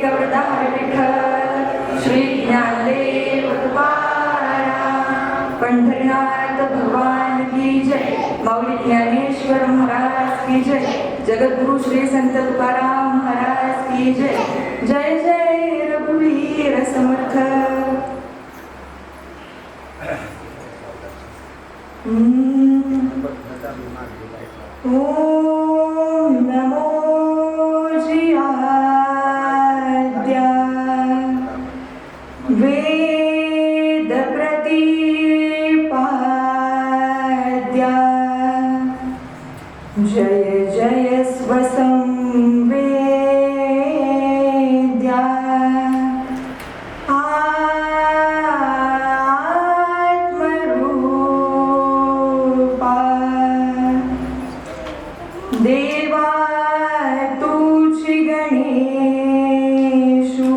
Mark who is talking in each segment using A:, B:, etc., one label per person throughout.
A: गवळदार विठ्ठल श्री ज्ञानदेव तुकाराम पंढरीनाथ भगवान की जय। माऊली ज्ञानेश्वर महाराज की जय। जगद्गुरु श्री संत तुकाराम महाराज की जय। जय जय रघुवीर समर्थ। ओम नमो जियाद्या वेद प्रतिपाद्या जय जय स्वसंवेद्या देवा तुझी गणेशु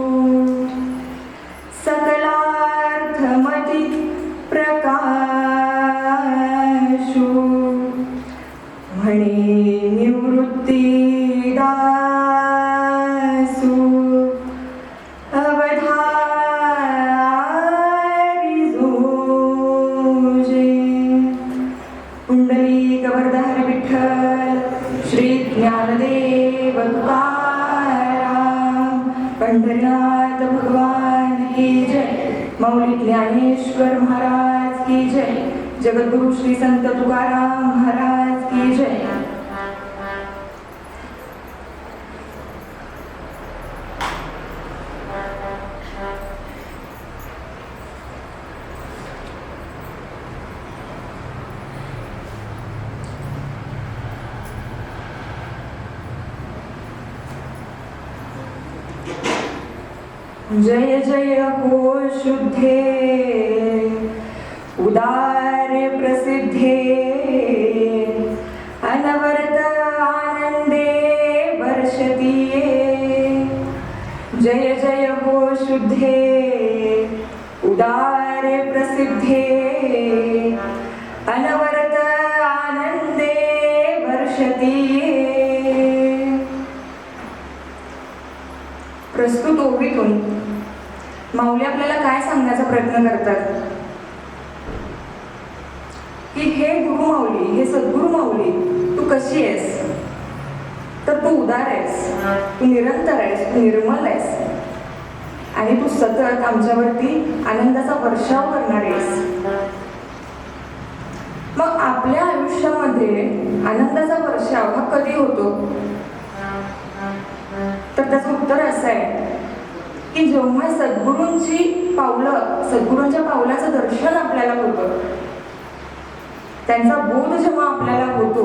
A: सकलार्थमती प्रकाशु म्हणे निवृत्तीदासु अवधारी जोजे। पुंडलिक गवळदार विठ्ठल श्री ज्ञानदेव तुकाराम पंढरीनाथ भगवान की जय। माऊली ज्ञानेश्वर महाराज की जय। जगद्गुरु श्री संत तुकाराम महाराज की जय। जय जय हो शुद्धे उदार प्रसिद्धे अनवरत आनंदे वर्षतीये। जय जय हो शुद्धे उदार प्रसिद्धे अनवरत आनंदे वर्षतीये। प्रस्तुत ओवीतून माऊली आपल्याला काय सांगण्याचा प्रयत्न करतात की हे गुरु माऊली, हे सद्गुरु माऊली, तू कशी आहेस? तर तू उदार आहेस, तू निरंतर आहेस, तू निर्मल आहेस आणि तू सतत आमच्यावरती आनंदाचा वर्षाव करणार आहेस। मग आपल्या आयुष्यामध्ये आनंदाचा वर्षाव हा कधी होतो? तर त्याचं उत्तर असं आहे की जेव्हा सद्गुरूंच्या पावलाचं दर्शन आपल्याला होतं, त्यांचा बोध जेव्हा आपल्याला होतो,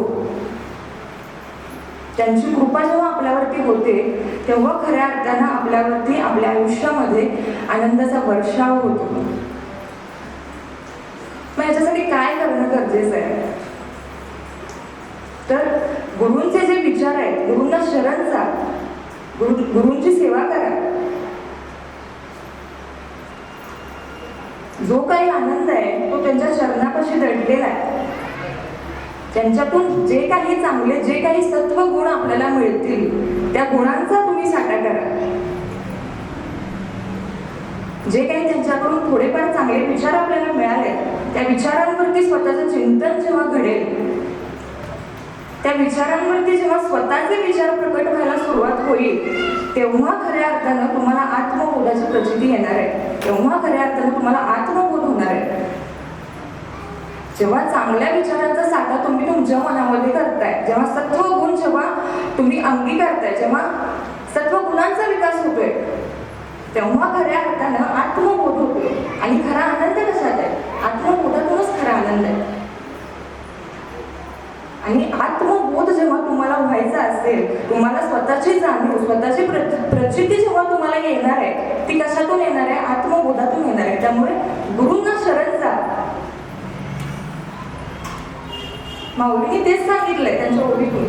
A: त्यांची कृपा जेव्हा आपल्यावरती होते, तेव्हा खऱ्या अर्थानं आपल्यावरती आपल्या आयुष्यामध्ये आनंदाचा वर्षाव होतो। मग याच्यासाठी काय करणं गरजेचं आहे? तर गुरूंचे जे विचार आहेत, गुरूंना शरण जा, गुरूंची सेवा करा। जो काही आनंद आहे तो त्यांच्या चरणापाशी दडलेला आहे। त्यांच्यातून जे काही चांगले, जे काही सत्व गुण आपल्याला मिळतील त्या गुणांचा तुम्ही साठा करा। जे काही त्यांच्याकडून थोडेफार चांगले विचार आपल्याला मिळाले, त्या विचारांवरती स्वतःचं चिंतन जेव्हा घडेल, त्या विचारांवरती जेव्हा स्वतःचे विचार प्रकट व्हायला सुरुवात होईल, तेव्हा खऱ्या अर्थानं तुम्हाला आत्मबोधाची प्रचिती येणार आहे, तेव्हा खऱ्या अर्थानं तुम्हाला आत्मबोध होणार आहे। जेव्हा चांगल्या विचारांचा साठा तुम्ही तुमच्या मनामध्ये करताय, जेव्हा सत्वगुण जेव्हा तुम्ही अंगीकारताय, जेव्हा सत्वगुणांचा विकास होतोय, तेव्हा खऱ्या अर्थानं आत्मबोध होतोय। आणि खरा आनंद कशात आहे? आत्मबोधातूनच खरा आनंद आहे। आणि आत्मबोध जेव्हा तुम्हाला व्हायचा असेल, तुम्हाला स्वतःची जाणीव, स्वतःची प्रचिती जेव्हा तुम्हाला येणार आहे, ती कशातून येणार आहे? आत्मबोधातून येणार आहे। त्यामुळे गुरूंना शरण जा। माऊलीने तेच सांगितलंय त्यांच्या ओळीतून।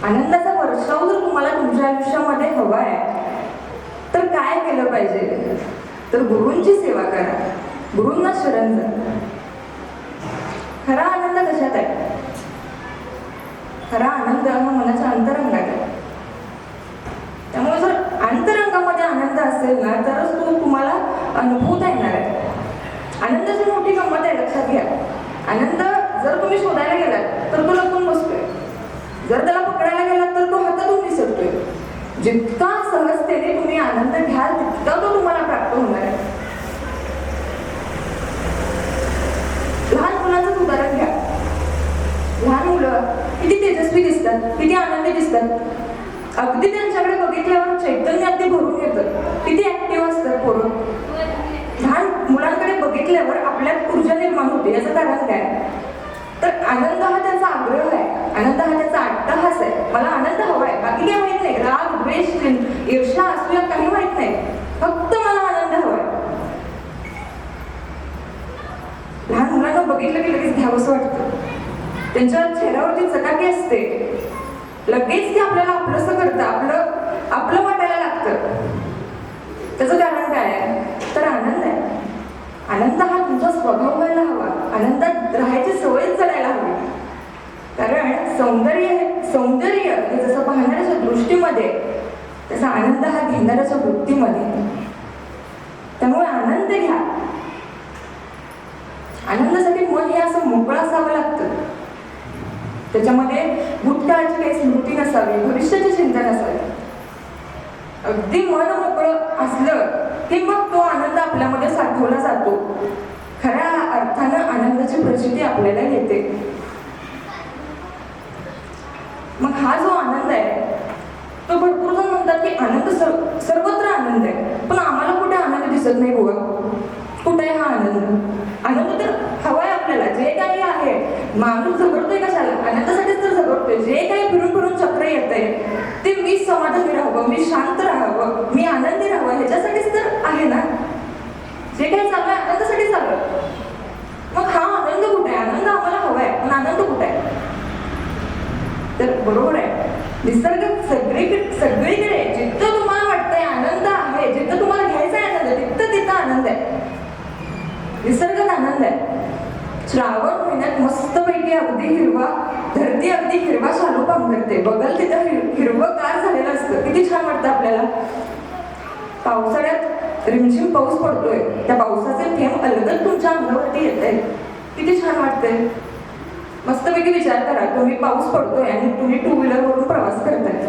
A: आनंदाचा वर्षाव जर तुम्हाला तुमच्या आयुष्यामध्ये हवा आहे तर काय केलं पाहिजे? तर गुरूंची सेवा करा, गुरूंना शरण जा। खरा आनंद कशात आहे? खरा आनंद हा मनाच्या अंतरंगात आहे। त्यामुळे जर अंतरंग असेल ना तरच तो तुम्हाला अनुभवता येणार आहे. आनंदाची मोठी गंमत आहे, लक्षात घ्या. आनंद जर तुम्ही शोधायला गेलात तर तो लपून बसतोय, जर त्याला पकडायला गेलात तर तो हातातून निसटतोय. जितका सहजतेने तुम्ही आनंद घ्याल तितका तो तुम्हाला प्राप्त होणार आहे. लहान मुलांचंच उदाहरण घ्या. लहान मुलं किती तेजस्वी दिसतात, किती आनंदी दिसतात. अगदी त्यांच्याकडे बघितल्यावर चैतन्य अगदी भरून येतं. किती ऍक्टिव्ह असतात पोरं. लहान मुलांकडे बघितल्यावर आपल्यात ऊर्जा निर्माण होते. याचं कारण काय? तर आनंद हा त्यांचा आग्रह आहे, आनंद हा त्याचा अट्टहास आहे. मला आनंद हवाय, बाकी काही माहित नाही. राग, द्वेष, ईर्ष्या, असूया काही माहित नाही, फक्त मला आनंद हवाय. लहान मुलांना बघितलं की लगेच घ्यावंसं वाटतं. त्यांच्या चेहऱ्यावरती चकाकी असते, लगेच ते आपल्याला आपलंसं करतं, आपलं वाटायला लागतं. त्याचं कारण काय आहे? तर आनंद आहे. आनंद हा तुमचा स्वभाव व्हायला हवा, आनंदात राहायची सवयच जडायला हवी. कारण सौंदर्य हे जसं पाहणाऱ्याच्या दृष्टीमध्ये तसा आनंद हा घेणाऱ्याच्या वृत्तीमध्ये. त्यामुळे आनंद घ्या. आनंदासाठी मन हे असं मोकळं असावं लागतं. त्याच्यामध्ये भूतकाळाची काही स्मृती नसावी, भविष्याची चिंता नसावी. अगदी मन मोकळं असलं की मग तो आनंद आपल्यामध्ये साठवला जातो. खऱ्या अर्थानं आनंदाची प्रचिती आपल्याला येते. मग हा जो आनंद आहे तो भरपूर जण म्हणतात की आनंद सर्वत्र आनंद आहे, पण आम्हाला कुठे आनंद दिसत नाही बुवा. कुठे आहे हा आनंद? आनंद तर हवाय आपल्याला. जे काही आहे, माणूस झगडतोय कशाला? आनंदासाठीच तर झगडतोय. जे काही फिरून फिरून चक्र येत आहे ते मी समाधानी राहावं, मी शांत राहावं, मी आनंदी राहावं, ह्याच्यासाठीच तर आहे ना. जे काही चालू आहे आनंदासाठी चालू आहे. मग हा आनंद कुठे आहे? आनंद आम्हाला हवाय, पण आनंद कुठे आहे? तर बरोबर आहे, निसर्ग सगळीकडे जिथं तुम्हाला वाटतंय आनंद आहे, जिथं तुम्हाला घ्यायचा आहे आनंद, तिथं आनंद आहे. निसर्गात आनंद आहे. श्रावण महिन्यात मस्तपैकी अगदी हिरवा, धरती अगदी हिरवा शालू पांघरते, बघल तिथं हिरवंगार झालेलं असतं. किती छान वाटतं आपल्याला. पावसाळ्यात रिमझिम पाऊस पडतोय, त्या पावसाचे थेंब अलगद तुमच्या अंगावरती येत आहेत. किती छान वाटतंय. मस्तपैकी विचार करा, तुम्ही पाऊस पडतोय आणि तुम्ही 2 व्हीलरवरून प्रवास करताय.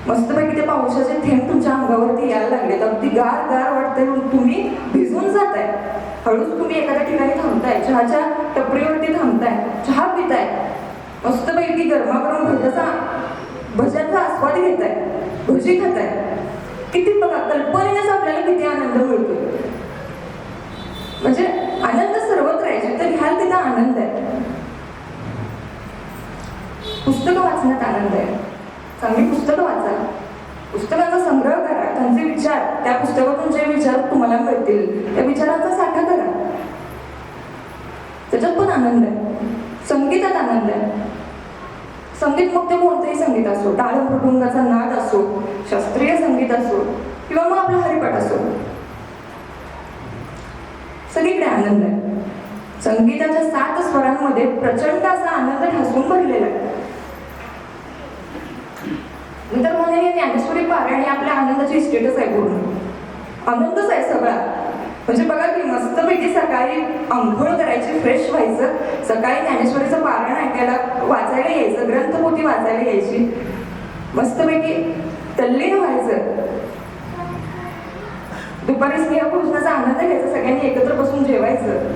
A: मस्तपैकी ते पावसाचे थेंब तुमच्या अंगावरती यायला लागलेत, अगदी गार गार वाटतंय, भूमी भिजून जात आहे. हळूच तुम्ही एखाद्या ठिकाणी थांबताय, चहाच्या टपरीवरती थांबताय, चहा पिताय, मस्तपैकी गरमागरम भज्याचा आस्वाद घेताय, भजी खाताय. किती बघा, कल्पनेनेच आपल्याला किती आनंद मिळतो. म्हणजे आनंद सर्वत्र आहे, जिथं घ्याल तिथं आनंद आहे. पुस्तकं वाचण्यात आनंद आहे. चांगली पुस्तकं वाचा, पुस्तकांचा संग्रह करा, त्यांचे विचार, त्या पुस्तकातून जे विचार तुम्हाला मिळतील त्या विचारांचा साठा करा. त्याच्यात पण आनंद आहे. संगीतात आनंद आहे. संगीत मग ते कोणतेही संगीत असो, टाळ मृदुंगाचा नाद असो, शास्त्रीय संगीत असो किंवा मग आपला हरिपाठ असो, सगळीकडे आनंद आहे. संगीताच्या 7 स्वरांमध्ये प्रचंड असा आनंद ठासून भरलेला आहे. नंतर म्हणे ज्ञानेश्वरी पारायण ही आपल्या आनंदाची स्टेटस आहे. पूर्ण आनंदच आहे सगळा. म्हणजे बघा की मस्तपैकी सकाळी आंघोळ करायची, फ्रेश व्हायचं, सकाळी ज्ञानेश्वरीचं पारायण ऐकायला, वाचायला यायचं, ग्रंथपोथी वाचायला यायची, मस्तपैकी तल्लीन व्हायचं. दुपारी स्नेहभोजनाचा आनंद घ्यायचा, सगळ्यांनी एकत्र बसून जेवायचं,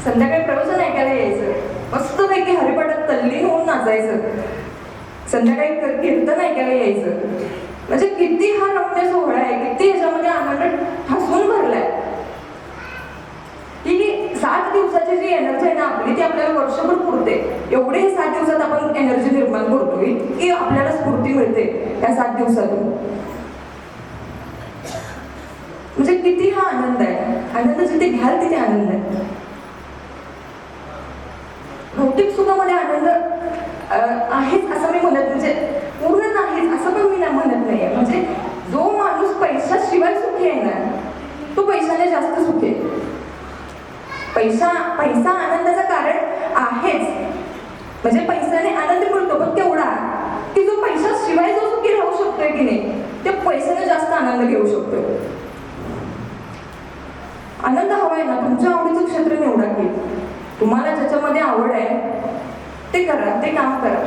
A: संध्याकाळी प्रवचन ऐकायला यायचं, मस्तपैकी हरिपाठात तल्लीन होऊन नाचायचं, संध्याकाळी कीर्तन ऐकायला यायचं. म्हणजे किती हा रम्य सोहळा आहे, किती ह्याच्यामध्ये आनंद ठासून भरलाय. ही 7 दिवसाची जी एनर्जी आहे ना आपली, ती आपल्याला वर्षभर पुरते. एवढे 7 दिवसात आपण एनर्जी निर्माण करतो, इतकी आपल्याला स्फूर्ती मिळते त्या 7 दिवसातून. म्हणजे किती हा आनंद आहे. आनंद जिथे घ्याल तिथे आनंद आहे. भौतिक सुखामध्ये आनंद आहेच असं मी म्हणत, म्हणजे पूर्ण नाहीच असं पण मी म्हणत नाहीये. म्हणजे जो माणूस पैशाशिवाय सुखी आहे ना, तो पैशाने जास्त सुखी आहे. पैसा आनंदाचं कारण आहेच. म्हणजे पैशाने आनंद मिळतो, पण तेवढा की जो पैशाशिवाय जो सुखी राहू शकतोय की नाही, ते पैशाने जास्त आनंद घेऊ शकतोय. निवडा की तुम्हाला ज्याच्यामध्ये आवड आहे ते करा, ते काम करा.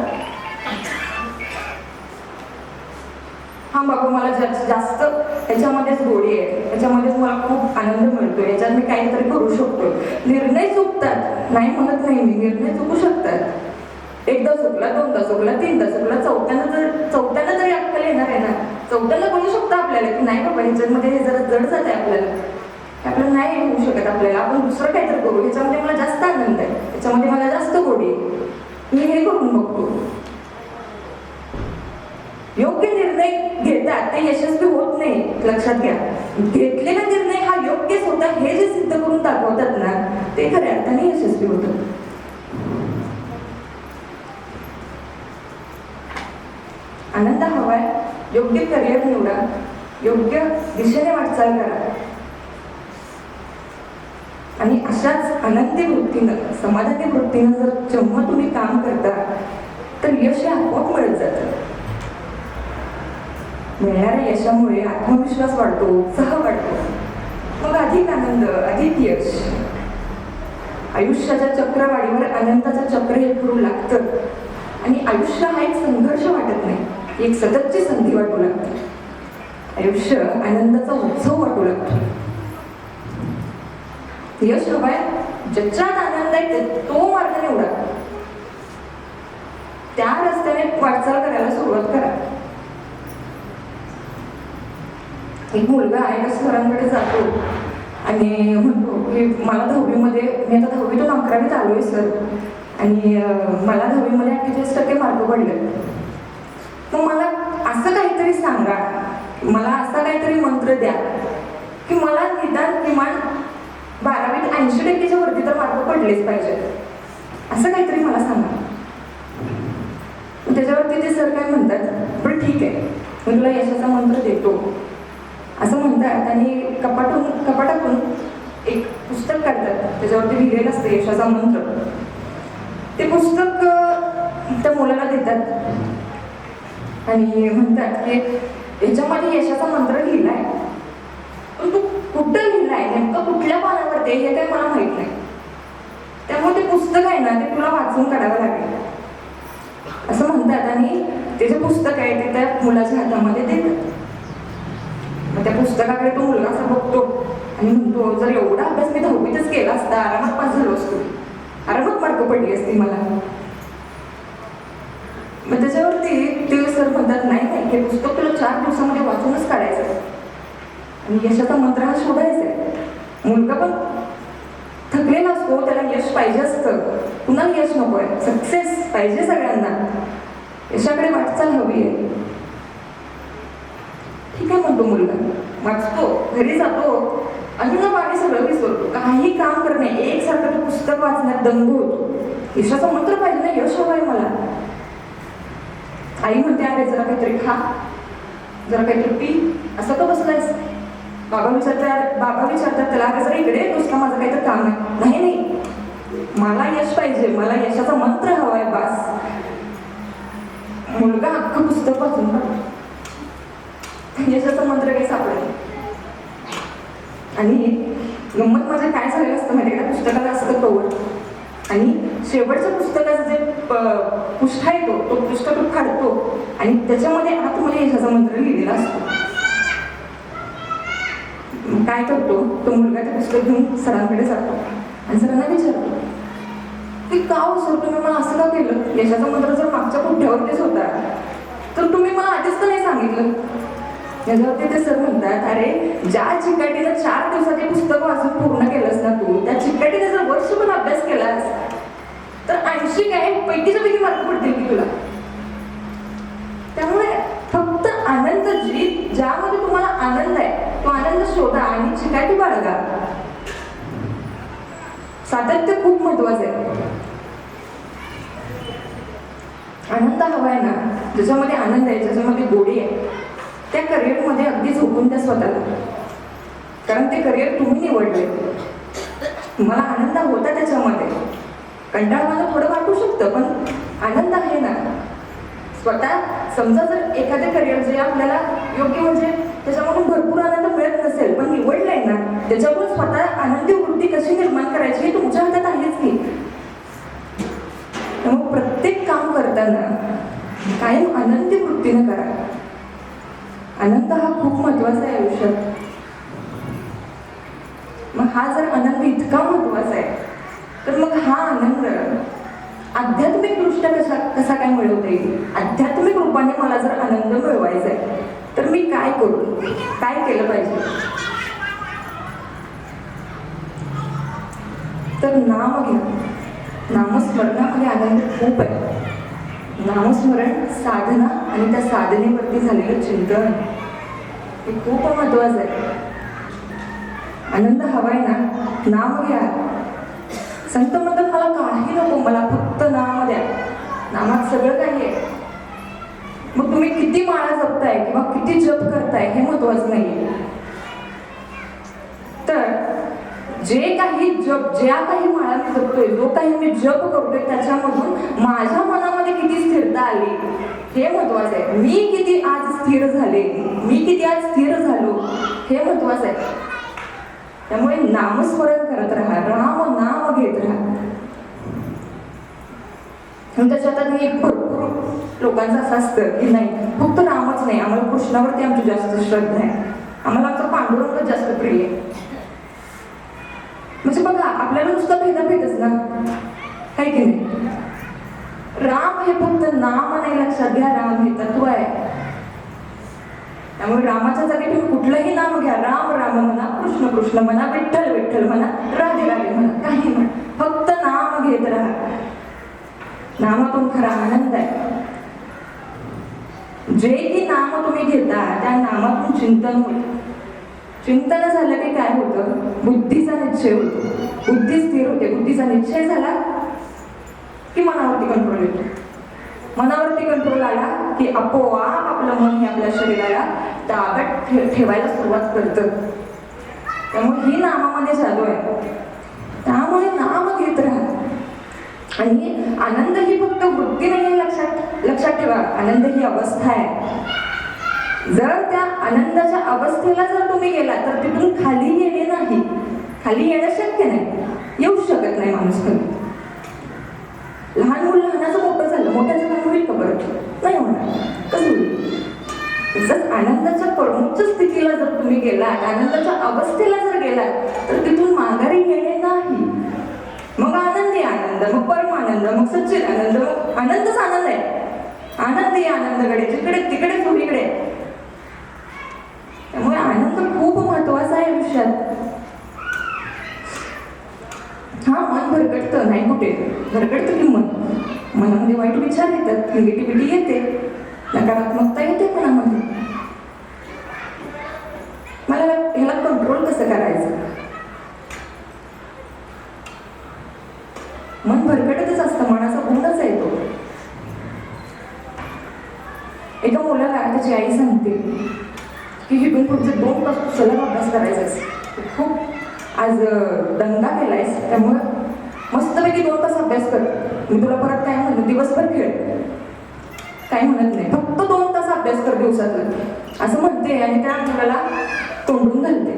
A: हा बाबा मला जास्त ह्याच्यामध्येच गोडी आहे, ह्याच्यामध्येच मला खूप आनंद मिळतो, ह्याच्यात मी काहीतरी करू शकतो. निर्णय चुकतात, नाही म्हणत नाही मी, निर्णय चुकू शकतात. एकदा चुकला, दोनदा चुकला, तीनदा चुकला, चौथ्यांदा तरी अक्कल येणार आहे ना. चौथ्यांदा कळू शकतं आपल्याला की नाही बाबा ह्याच्यामध्ये हे जरा जड जात आहे आपल्याला नाही होऊ शकत आपल्याला, आपण दुसरं काहीतरी करू, ह्याच्यामध्ये मला जास्त आनंद आहे, ह्याच्यामध्ये मला जास्त गोडी आहे, मी हे करून बघतो. योग्य निर्णय घेतात ते यशस्वी होत नाही, लक्षात घ्या. घेतलेला निर्णय हा योग्यच होता हे जे सिद्ध करून दाखवतात ना ते खऱ्या अर्थाने यशस्वी होतं. आनंद हवाय, योग्य करिअर निवडा, योग्य दिशेने वाटचाल करा आणि अशाच आनंदी वृत्तीनं, समाधानी वृत्तीनं जर जेव्हा तुम्ही काम करता तर यश आपोआप मिळत जातं. मिळणाऱ्या यशामुळे आत्मविश्वास वाढतो, उत्साह वाढतो, मग अधिक आनंद, अधिक यश. आयुष्याच्या चक्रवाढीवर आनंदाचं चक्र हे फिरू लागतं आणि आयुष्य हा एक संघर्ष वाटत नाही, एक सततची संधी वाटू लागते. आयुष्य आनंदाचा उत्सव वाटू लागतो. यश हवाय, ज्याच्यात आनंद आहे तो मार्ग निवडा, त्या रस्त्याने वाटचाल करायला सुरुवात करा. एक मुलगा आहे एका सरांकडे जातो आणि म्हणतो की मला 10वीमध्ये, मी आता 10वीतून 11वीत आलोय सर, आणि मला 10वीमध्ये 48% मार्क पडले. मग मला असं काहीतरी सांगा, मला असा काहीतरी मंत्र द्या की मला निदान किमान 12वीत 80%च्या वरती तर मार्क पडलेच पाहिजे, असं काहीतरी मला सांगा. त्याच्यावरती ते सर काय म्हणतात, बरं ठीक आहे मी तुला यशाचा मंत्र देतो असं म्हणतात आणि कपाटातून एक पुस्तक काढतात, त्याच्यावरती लिहिलेलं असतं यशाचा मंत्र. ते पुस्तक त्या मुलाला देतात आणि म्हणतात की याच्यामध्ये यशाचा मंत्र लिहिलाय, पण तू कुठं लिहिलाय, नेमकं कुठल्या पानावरती हे काही मला माहित नाही, त्यामुळे ते पुस्तक आहे ना ते तुला वाचून काढावं लागेल असं म्हणतात. आणि ते जे पुस्तक आहे ते त्या मुलाच्या हातामध्ये देतात. मग त्या पुस्तकाकडे तो मुलगा असा बघतो आणि म्हणतो, जर एवढा अभ्यास मी 10वीतच केला असता, आरामात पास झालो असतो, आरामात मार्क पडली असती मला. मग त्याच्यावरती ते सर म्हणतात, नाही नाही, हे पुस्तक तुला 4 दिवसामध्ये वाचूनच काढायचं आणि यशाचा मंत्र हा शोधायचा आहे. मुलगा पण थकलेला असतो, त्याला यश पाहिजे असतं, कुणाला यश नको आहे, सक्सेस पाहिजे सगळ्यांना, यशाकडे वाटचाल हवी आहे. ठीक आहे म्हणतो मुलगा, वाचतो, घरी जातो, अन्न पाणी सगळं विसरतो, काही काम करणे, एकसारखं तो पुस्तक वाचण्यात दंग होतो. यशाचा मंत्र पाहिजे ना, यश हवंय मला. आई म्हणते, अरे जरा काहीतरी खा, जरा काहीतरी पी, असं का बसलायस. बाबा विचारतात त्याला, अरे जरा इकडे येतोस का, माझं काहीतरी काम आहे. नाही नाही, मला यश पाहिजे, मला यशाचा मंत्र हवाय बास. मुलगा अख्खं पुस्तक वाचून काढतो, यशाचा मंत्र काही सापडला. आणि गंमत माझ्या काय झालेलं असतं माहिती का, पुस्तकाला असतं कवर आणि शेवटच्या पुस्तकाचं जे पुष्ठ आहे तो पुस्तक काढतो आणि त्याच्यामध्ये आतमध्ये यशाचा मंत्र लिहिलेला असतो. काय करतो तो मुलगा ते पुस्तक घेऊन सरांकडे जातो आणि सरांना विचारतो की का हो सर, तुम्ही मला असं का केलं, यशाचा मंत्र जर मागच्या पुठ्ठ्यावरतीच होता तर तुम्ही मला आधीच तर नाही सांगितलं. याच्यावरती ते सर म्हणतात, अरे ज्या चिकाटीनं 4 दिवसात हे पुस्तक वाचून पूर्ण केलंस ना तू, त्या चिकाटीने जर वर्षभर अभ्यास केलास तर 80 काय पैकीच्या पैकी मार्क पडतील की तुला. त्यामुळे फक्त आनंद, ज्यामध्ये तुम्हाला आनंद आहे तो आनंद शोधा आणि चिकाटी बाळगा. सातत्य खूप महत्वाचं आहे. आनंद हवाय ना, ज्याच्यामध्ये आनंद आहे, ज्याच्यामध्ये गोडी आहे, त्या करिअरमध्ये अगदी झोपून द्या स्वतःला, कारण ते करिअर तुम्ही निवडले. तुम्हाला आनंद होता त्याच्यामध्ये, कंटाळा मला थोडं वाटू शकतं पण आनंद आहे ना. स्वतः समजा जर एखादं करिअर जे आपल्याला योग्य म्हणजे त्याच्यामधून भरपूर आनंद मिळत नसेल पण निवडलंय ना, त्याच्याकडून स्वतः आनंदी वृत्ती कशी निर्माण करायची हे तुमच्या हातात आहेच की. त्यामुळे प्रत्येक काम करताना कायम आनंदी वृत्तीने करा. आनंद हा खूप महत्वाचा आहे आयुष्यात. मग हा जर आनंद इतका महत्वाचा आहे तर मग हा आनंद आध्यात्मिक दृष्ट्या कसा काय मिळवता येईल. आध्यात्मिक रूपाने मला जर आनंद मिळवायचा आहे तर मी काय करू, काय केलं पाहिजे. तर नाम घ्या. नामस्मरणामध्ये आनंद खूप आहे. नामस्मरण साधना आणि त्या साधनेवरती झालेलं चिंतन हे खूप महत्वाचं आहे. आनंद हवाय ना, नाम घ्या. संत म्हणतात मला काही नको, मला फक्त नाम द्या. नामात सगळं काही आहे. मग तुम्ही किती माळा जपताय किंवा किती जप करताय हे महत्वाचं नाहीये. तर जे काही जप, ज्या काही माळा मी जपतोय, जो काही मी जप करतोय त्याच्यामधून माझ्या मनामध्ये किती स्थिरता आली हे महत्वाचं आहे. मी किती आज स्थिर झाले, मी किती आज स्थिर झालो हे महत्वाचं आहे. त्यामुळे नामस्मरण करत राहा, राम नाम घेत राहा. त्याच्यात एक भरपूर लोकांचं असं असतं की नाही फक्त रामच नाही, आम्हाला कृष्णावरती आमची जास्त श्रद्धा आहे, आम्हाला आमचा पांडुरंग जास्त प्रिय आहे. म्हणजे बघा आपल्याला नुसतं भेदाभेदच ना, आहे की नाही. राम हे फक्त नाम नाही, लक्षात घ्या राम हे तत्व आहे. त्यामुळे रामाच्या जागी तुम्ही कुठलंही नाम घ्या. राम राम म्हणा, कृष्ण कृष्ण म्हणा, विठ्ठल विठ्ठल म्हणा, राधे राधे म्हणा, काही म्हणा, फक्त नाम घेत राहा. नामातून खरा आनंद आहे. जे की नाम तुम्ही घेता त्या नामातून चिंतन होतं. चिंतन झालं की काय होतं, बुद्धीचा निश्चय होतो. बुद्धी स्थिर होते. बुद्धीचा निश्चय झाला की मनावरती कंट्रोल येतो. मनावरती कंट्रोल आला की आपोआप आपलं मन हे आपल्या शरीराला ताब्यात ठेवायला सुरुवात करतं. त्यामुळे ही नामामध्ये जादू आहे. त्यामुळे नाम घेत राहा. आणि आनंद ही फक्त वृत्ती नाही, लक्षात ठेवा. आनंद ही अवस्था आहे. जर त्या आनंदाच्या अवस्थेला जर तुम्ही गेला तर तिथून खाली येणे नाही. खाली येणं शक्य नाही, येऊ शकत नाही माणूस खाली. लहान मुलं लहानाचं मोठं झालं, मोठ्याचं लहान होईल का बरं? नाही होणार. कसं होईल? तसंच आनंदाच्या परमोच्च स्थितीला जर तुम्ही गेलात, आनंदाच्या अवस्थेला जर गेलात तर तिथून माघारी येणे नाही. मग आनंदी आनंद, मग परमानंद, मग सच्चिद आनंद, मग आनंदच आनंद आहे. आनंदी आनंदकडे, जिकडे तिकडे चोहीकडे. त्यामुळे आनंद खूप महत्वाचा आहे आयुष्यात. हा मन भरकटतं नाही, कुठे भरकटतं की मनामध्ये वाईट विचार येतात, निगेटिव्हिटी येते, नकारात्मकता येते मनामध्ये. मला ह्याला कंट्रोल कसं करायचं? मन भरकटतच असतं, मनाचा गुणच आहे तो. एका मुलाला त्याची आई सांगते की इथून पुढचे 2 तास तू सलग अभ्यास करायचास. खूप आज दंगा केलायस, त्यामुळं मस्तपैकी 2 तास अभ्यास कर. मी तुला परत काय म्हणतो, दिवसभर खेळ, काय म्हणत नाही, फक्त 2 तास अभ्यास कर दिवसातून असं म्हणते. आणि त्या मुलाला तोंडून घालते.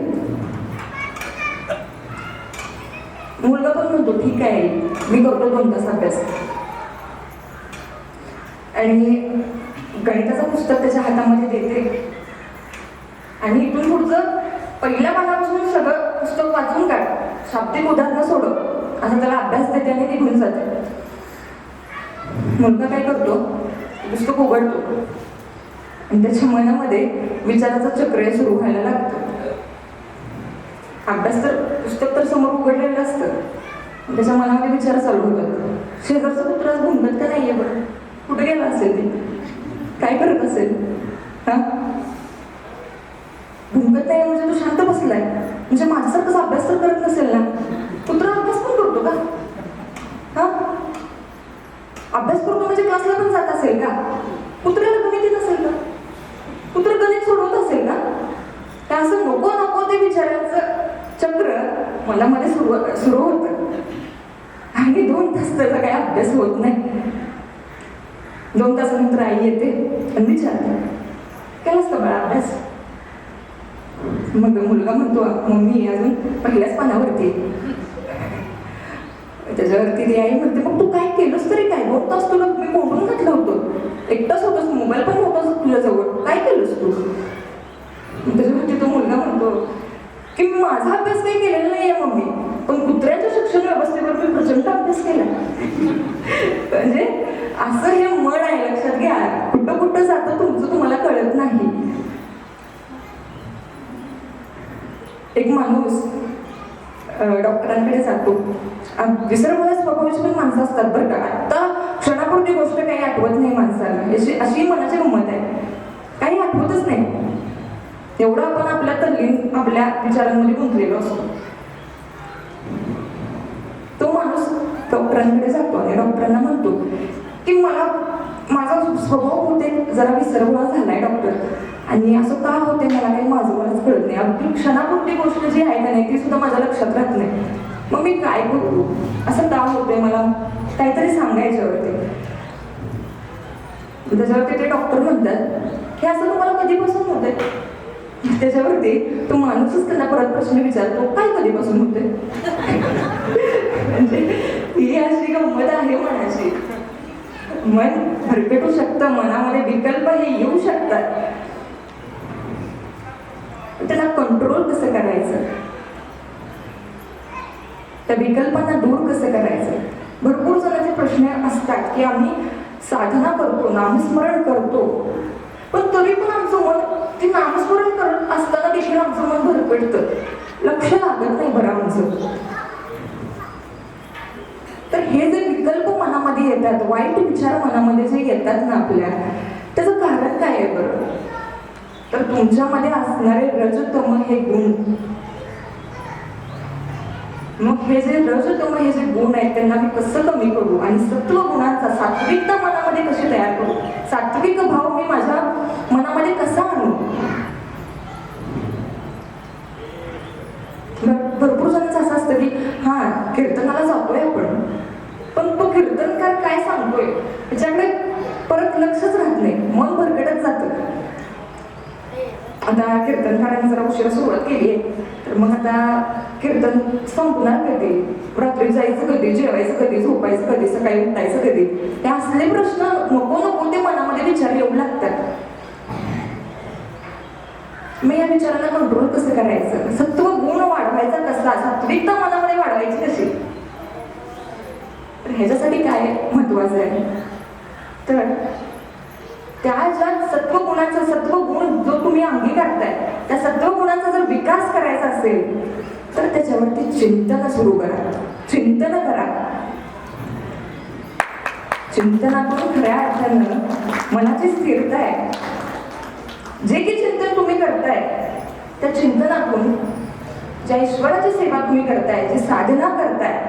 A: मुलगा पण म्हणतो ठीक आहे मी करतो 2 तास अभ्यास. आणि गणिताचं पुस्तक त्याच्या हातामध्ये देते आणि इथून पुढचं पहिल्या पानापासून सगळं पुस्तक वाचून काढ, शाब्दिक उदाहरणं सोडव, असं त्याला अभ्यास देते आणि निघून जाते. मुलगा काय करतो, पुस्तक उघडतो आणि त्याच्या मनामध्ये विचाराचं चक्र सुरू व्हायला लागतं. अभ्यास तर पुस्तक तर समोर उघडलेलं असतं, त्याच्या मनामध्ये विचार चालू होतात. शेजारचं कुत्र भुंकत का नाहीये बरं, कुठे गेला असेल ते, काय करत असेल, हा भुंकत नाही म्हणजे तो शांत बसलाय म्हणजे माझ्यासारखंच अभ्यास तर करत नसेल ना. कुत्रा अभ्यास पण करतो का? हा अभ्यास करतो म्हणजे क्लासला पण जात असेल का? कुत्र्याला गणित येत असेल का? कुत्र गणित सोडवत असेल का? त्या असं नको नको ते विचारांचं चक्र मनामध्ये सुरू होतं. आणि 2 तास त्याचा काही अभ्यास होत नाही. 2 तासानंतर आई येते आणि विचारते केलास का बाळा अभ्यास? मग मुलगा म्हणतो, मम्मी अजून पहिल्याच पानावरती आहे. त्याच्यावरती ती आई म्हणते, मग तू काय केलंस तरी काय, 2 तास तुला मी कोंडून घातलं होतं, एकटाच होतंस, मोबाईल पण होताच तुझ्याजवळ, काय केलंस तू? त्याच्यावरती तो मुलगा म्हणतो की मी माझा अभ्यास काही केलेला नाही आहे मम्मी, पण कुत्र्याच्या शिक्षण व्यवस्थेवर मी प्रचंड अभ्यास केला. म्हणजे असं हे मन आहे, लक्षात घ्या. कुठं कुठं जातं तुमचं तुम्हाला कळत नाही. एक माणूस डॉक्टरांकडे जातो. विसरभोळ्या स्वभावाची पण माणसं असतात बरं का. आत्ता क्षणापुरती गोष्ट काही आठवत नाही माणसाला, अशी मनाची गंमत आहे, काही आठवतच नाही. एवढं आपण आपल्या तल्लीन आपल्या विचारांमध्ये गुंतलेलो असतो. तो माणूस डॉक्टरांकडे जातो आणि डॉक्टरांना म्हणतो की मला माझा स्वभाव होते जरा विसरभोळा झालाय डॉक्टर, आणि असं का होते मला काही माझं मलाच कळत नाही. अगदी क्षणापुरती गोष्ट जी आहे का नाही ती सुद्धा माझ्या लक्षात राहत नाही. मग मी काय करू, असं का होतंय, मला काहीतरी सांगायच्यावरती. त्याच्यावरती ते डॉक्टर म्हणतात की असं तुम्हाला कधीपासून होतंय? त्याच्यावरती तो माणूसच त्यांना परत प्रश्न विचारतो, काय कधीपासून होते? म्हणजे ही अशी गंमत आहे मनाची. मन भरकटू शकतं, मनामध्ये विकल्प हे येऊ शकतात. त्याला कंट्रोल कसं करायचं, त्या विकल्पांना दूर कसं करायचं? भरपूर जणांचे प्रश्न असतात की आम्ही साधना करतो, नामस्मरण करतो, पण तरी पण आमचं मन ते नामस्मरण करत असताना देखील आमचं मन भरकटतं, लक्ष लागत नाही बरं आमचं. तर हे जे विकल्प मनामध्ये येतात, वाईट विचार मनामध्ये जे येतात ना आपल्या, त्याचं कारण काय आहे बरं? तर तुमच्यामध्ये असणारे रजतम हे गुण. मग हे जे रजतम हे जे गुण आहेत त्यांना मी कसं कमी करू, आणि सत्व गुणांचा सात्विकता मनामध्ये कशी तयार करू, सात्विक भाव मी माझ्या मनामध्ये कसा आणू? भरपूर जणांचं असं असतं की हा कीर्तनाला जातोय आपण, पण तो कीर्तनकार काय सांगतोय त्याच्याकडे परत लक्षच राहत नाही, मन भरकटत जातं. आता कीर्तनकारांनी जरा उशिरा सुरुवात केली आहे, तर मग आता कीर्तन संपणार कधी, रात्री जायचं कधी, जेवायचं कधी, झोपायचं कधी, सकाळी उठायचं कधी, हे असले प्रश्न नको नको ते मनामध्ये विचार येऊ लागतात. मग या विचारांना कंट्रोल कसं करायचं, सत्व गुण वाढवायचा कसा, सात्विकता मनामध्ये वाढवायची कशी? तर ह्याच्यासाठी काय महत्वाचं आहे, तर त्या ज्या सत्वगुणाचा सत्वगुण जो तुम्ही अंगीकारताय त्या सत्वगुणाचा जर विकास करायचा असेल तर त्याच्यावरती चिंतन सुरू करा, चिंतन करा. चिंतनातून खऱ्या अर्थानं मनाची स्थिरता आहे. जे की चिंतन तुम्ही करताय त्या चिंतनातून ज्या ईश्वराची सेवा तुम्ही करताय, जी साधना करताय,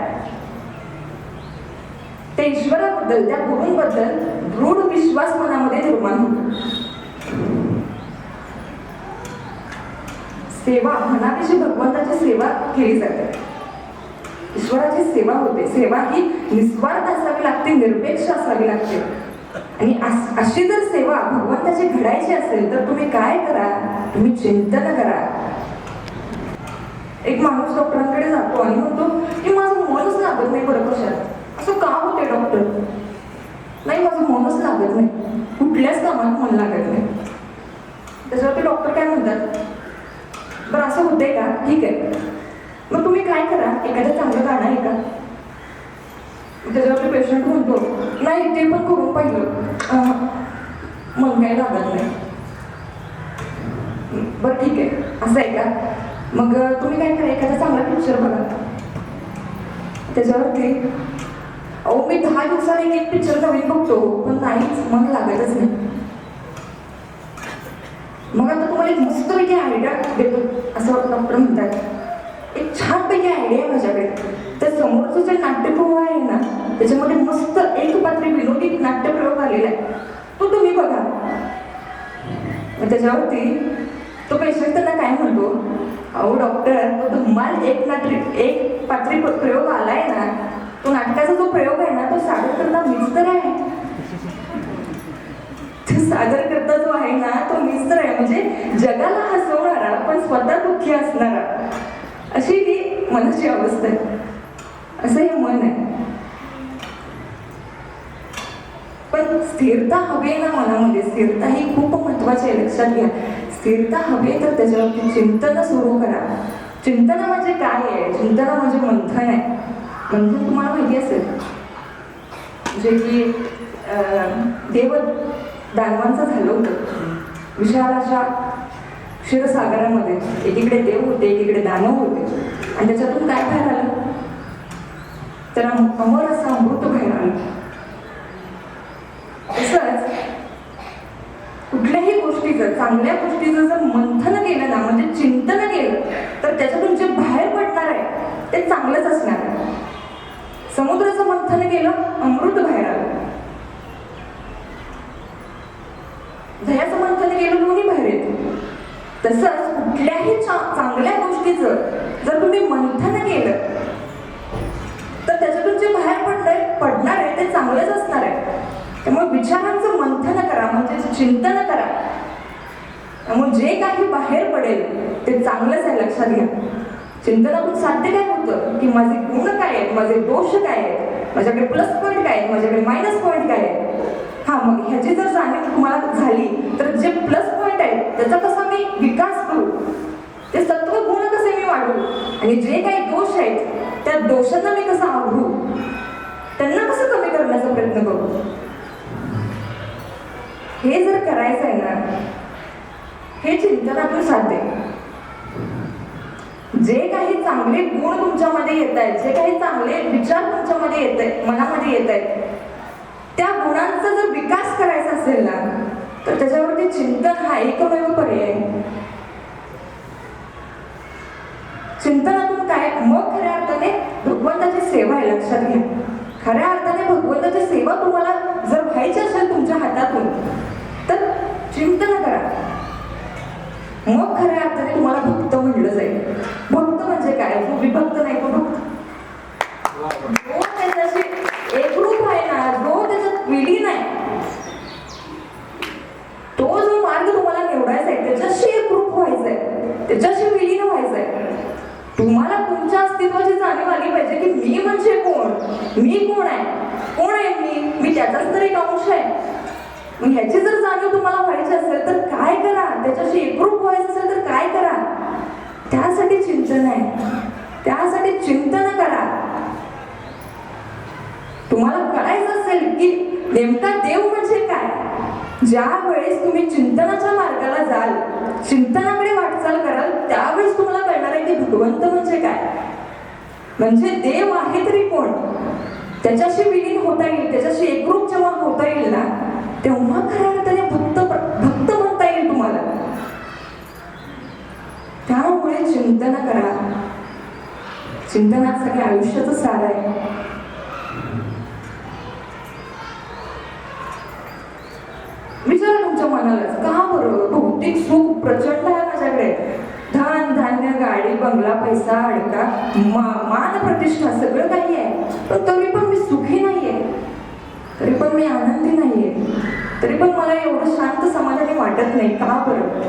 A: त्या ईश्वराबद्दल, त्या गुरूंबद्दल दृढ विश्वास मनामध्ये निर्माण होतो. सेवा म्हणाविषयी भगवंताची सेवा केली जाते, ईश्वराची सेवा होते. सेवा ही निस्वार्थ असावी लागते, निरपेक्ष असावी लागते. आणि अशी जर सेवा भगवंताची घडायची असेल तर तुम्ही काय करा, तुम्ही चिंतन करा. एक माणूस डॉक्टरांकडे जातो आणि म्हणतो की माझं मनच लागत नाही बरं कशात, असं का होते डॉक्टर? नाही माझं मनच लागत नाही, कुठल्याच कामात मन लागत नाही. त्याच्यावरती डॉक्टर काय म्हणतात, बरं असं होते का, ठीक आहे, मग तुम्ही काय करा, एखादं चांगलं गाणं आहे का? त्याच्यावरती पेशंट म्हणतो नाही ते पण करून पाहिलं, मन काही लागत नाही. बरं ठीक आहे, असं आहे का, मग तुम्ही काय करा, एखादा चांगला पिक्चर बघा. त्याच्यावरती अहो मी 10 दिवसांनी एक पिक्चर नवीन बघतो पण नाहीच, मन लागतच नाही. मग आता तुम्हाला एक मस्तपैकी आयडिया देतो, असं डॉक्टर म्हणतात. एक छानपैकी आयडिया आहे माझ्याकडे. त्या समोरचं जे नाट्यप्रयोग आहे ना त्याच्यामध्ये मस्त एक पात्री विनोदी नाट्यप्रयोग आलेला आहे, तो तुम्ही बघा. मग त्याच्यावरती तो पेशंट त्यांना काय म्हणतो, अहो डॉक्टर तो धम्माल एक पात्री प्रयोग आलाय ना, तो नाटकाचा जो प्रयोग आहे ना तो सादर करता मीच तर आहे. तो सादर करता जो आहे ना तो मीच तर आहे. म्हणजे जगाला हसवणारा पण स्वतः दुःखी दुःखी असणारा, अशी ही मनाची अवस्था आहे, असं हे मन आहे. पण स्थिरता हवी ना मनामध्ये, स्थिरता ही खूप महत्वाची आहे, लक्षात घ्या. स्थिरता हवी तर त्याच्यावरती चिंतन सुरू करा. चिंतन म्हणजे काय आहे? चिंतन म्हणजे मंथन आहे. मंथन तुम्हाला माहिती असेल, जे की देव दानवांचं झालं होतं विशाल अशा क्षीरसागरामध्ये. एकीकडे देव होते, एकीकडे दानव होते, आणि त्याच्यातून काय बाहेर आलं? तर अमर असं अमृत बाहेर आलं. तसंच कुठल्याही गोष्टीचं, चांगल्या गोष्टीचं जर मंथन केलं ना, म्हणजे चिंतन केलं, तर त्याच्यातून जे बाहेर पडणार आहे ते चांगलंच असणार आहे. समुद्राचं मंथन केलं, अमृत बाहेर आलं. दह्याचं मंथन केलं, दोन्ही बाहेर येते. तसंच कुठल्याही चांगल्या गोष्टीचं जर तुम्ही मंथन केलं, तर त्याच्यातून जे बाहेर पडणार आहे ते चांगलंच असणार आहे. त्यामुळे विचारांचं मंथन करा, म्हणजे चिंतन करा. त्यामुळे जे काही बाहेर पडेल ते चांगलंच आहे, लक्षात घ्या. चिंतनातून साध्य काय होतं की माझे गुण काय आहेत, माझे दोष काय आहेत, माझ्याकडे प्लस पॉईंट काय आहेत, माझ्याकडे मायनस पॉईंट काय आहेत. हा, मग ह्याची जर जाणीव तुम्हाला झाली तर जे प्लस पॉईंट आहेत त्याचा कसा मी विकास करू, ते सत्व गुण कसे मी वाढवू, आणि जे काही दोष आहेत त्या दोषांना मी कसं आवडू, त्यांना कसं कमी करण्याचा प्रयत्न करू, हे जर करायचं आहे ना, हे चिंतनातून साध्य. जे काही चांगले गुण तुमच्यामध्ये येत आहेत, जे काही चांगले विचार तुमच्यामध्ये येत आहेत, मनामध्ये येत आहेत, त्या गुणांचा जर विकास करायचा असेल ना, तर त्याच्यावरती चिंतन हा एकमेव पर्याय. चिंतनातून काय? मग खऱ्या अर्थाने भगवंताची सेवा आहे, लक्षात घ्या. खऱ्या अर्थाने भगवंताची सेवा तुम्हाला जर व्हायची असेल तुमच्या हातातून, तर चिंतन करा. मग खऱ्या अर्थाने तुम्हाला भक्त म्हणलं जाईल. भक्त म्हणजे काय? जो विभक्त नाही, तो भक्त. जो त्याच्याशी एकरूप आहे ना, जो त्याच्यात विलीन आहे, तो जो मार्ग तुम्हाला निवडायचा आहे, त्याच्याशी एकरूप व्हायचंय, त्याच्याशी विलीन व्हायचंय. तुम्हाला तुमच्या अस्तित्वाची जाणीव आली पाहिजे की मी म्हणजे कोण, मी कोण आहे, कोण आहे मी त्याचाच तर एक अंश आहे. मग ह्याची जर जाणीव तुम्हाला व्हायची असेल तर काय करा, त्याच्याशी एकरूप व्हायचं असेल तर काय करा, त्यासाठी चिंतन आहे, त्यासाठी चिंतन करा. तुम्हाला कळायचं असेल की नेमका देव म्हणजे काय, ज्या वेळेस तुम्ही चिंतनाच्या मार्गाला जाल, चिंतनाकडे वाटचाल कराल, त्यावेळेस तुम्हाला कळणार आहे की भगवंत म्हणजे काय, म्हणजे देव आहे तरी कोण. त्याच्याशी विलीन होता येईल, त्याच्याशी एकरूप जेव्हा होता येईल ना, तेव्हा खऱ्या अर्थाने भक्त म्हणता येईल तुम्हाला. त्यामुळे चिंतन करा. चिंतनात सगळ्या आयुष्याचं सार आहे. विचारा तुमच्या मनालाच, का बरं भौतिक सुख प्रचंड आहे माझ्याकडे, धन धान्य गाडी बंगला पैसा अडका मान प्रतिष्ठा सगळं काही आहे, पण तरी पण मी सुखी नाहीये, तरी पण मी आनंदी नाहीये, तरी पण मला एवढं शांत समाधानी वाटत नाही, का बरं?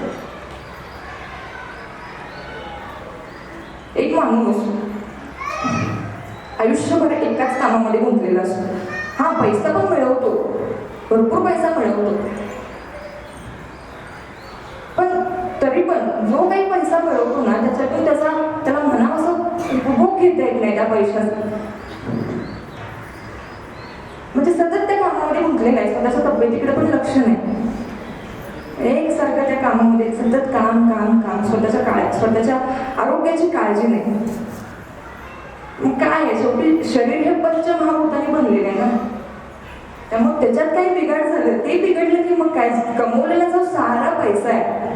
A: एक माणूस आयुष्यभर एकाच कामामध्ये गुंतलेला असतो. हा, पैसा पण मिळवतो, भरपूर पैसा मिळवतो, पण तरी पण जो काही पैसा मिळवतो ना, त्याच्यातून त्याला म्हणावं असं उपभोग घेता येत नाही त्या पैशाचा. म्हणजे सतत त्या कामामध्ये गुंतलेला आहे, स्वतःच्या तब्येतीकडे पण लक्ष नाही, एकसारखं त्या कामामध्ये सतत काम काम काम, स्वतःच्या आरोग्याची काळजी नाही. मग काय आहे, शेवटी शरीर हे पंचमहाभूताने बनलेले आहे ना, त्यामुळे त्याच्यात काही बिघाड झालं, ते बिघडलं की मग काय, कमवलेला जो सारा पैसा आहे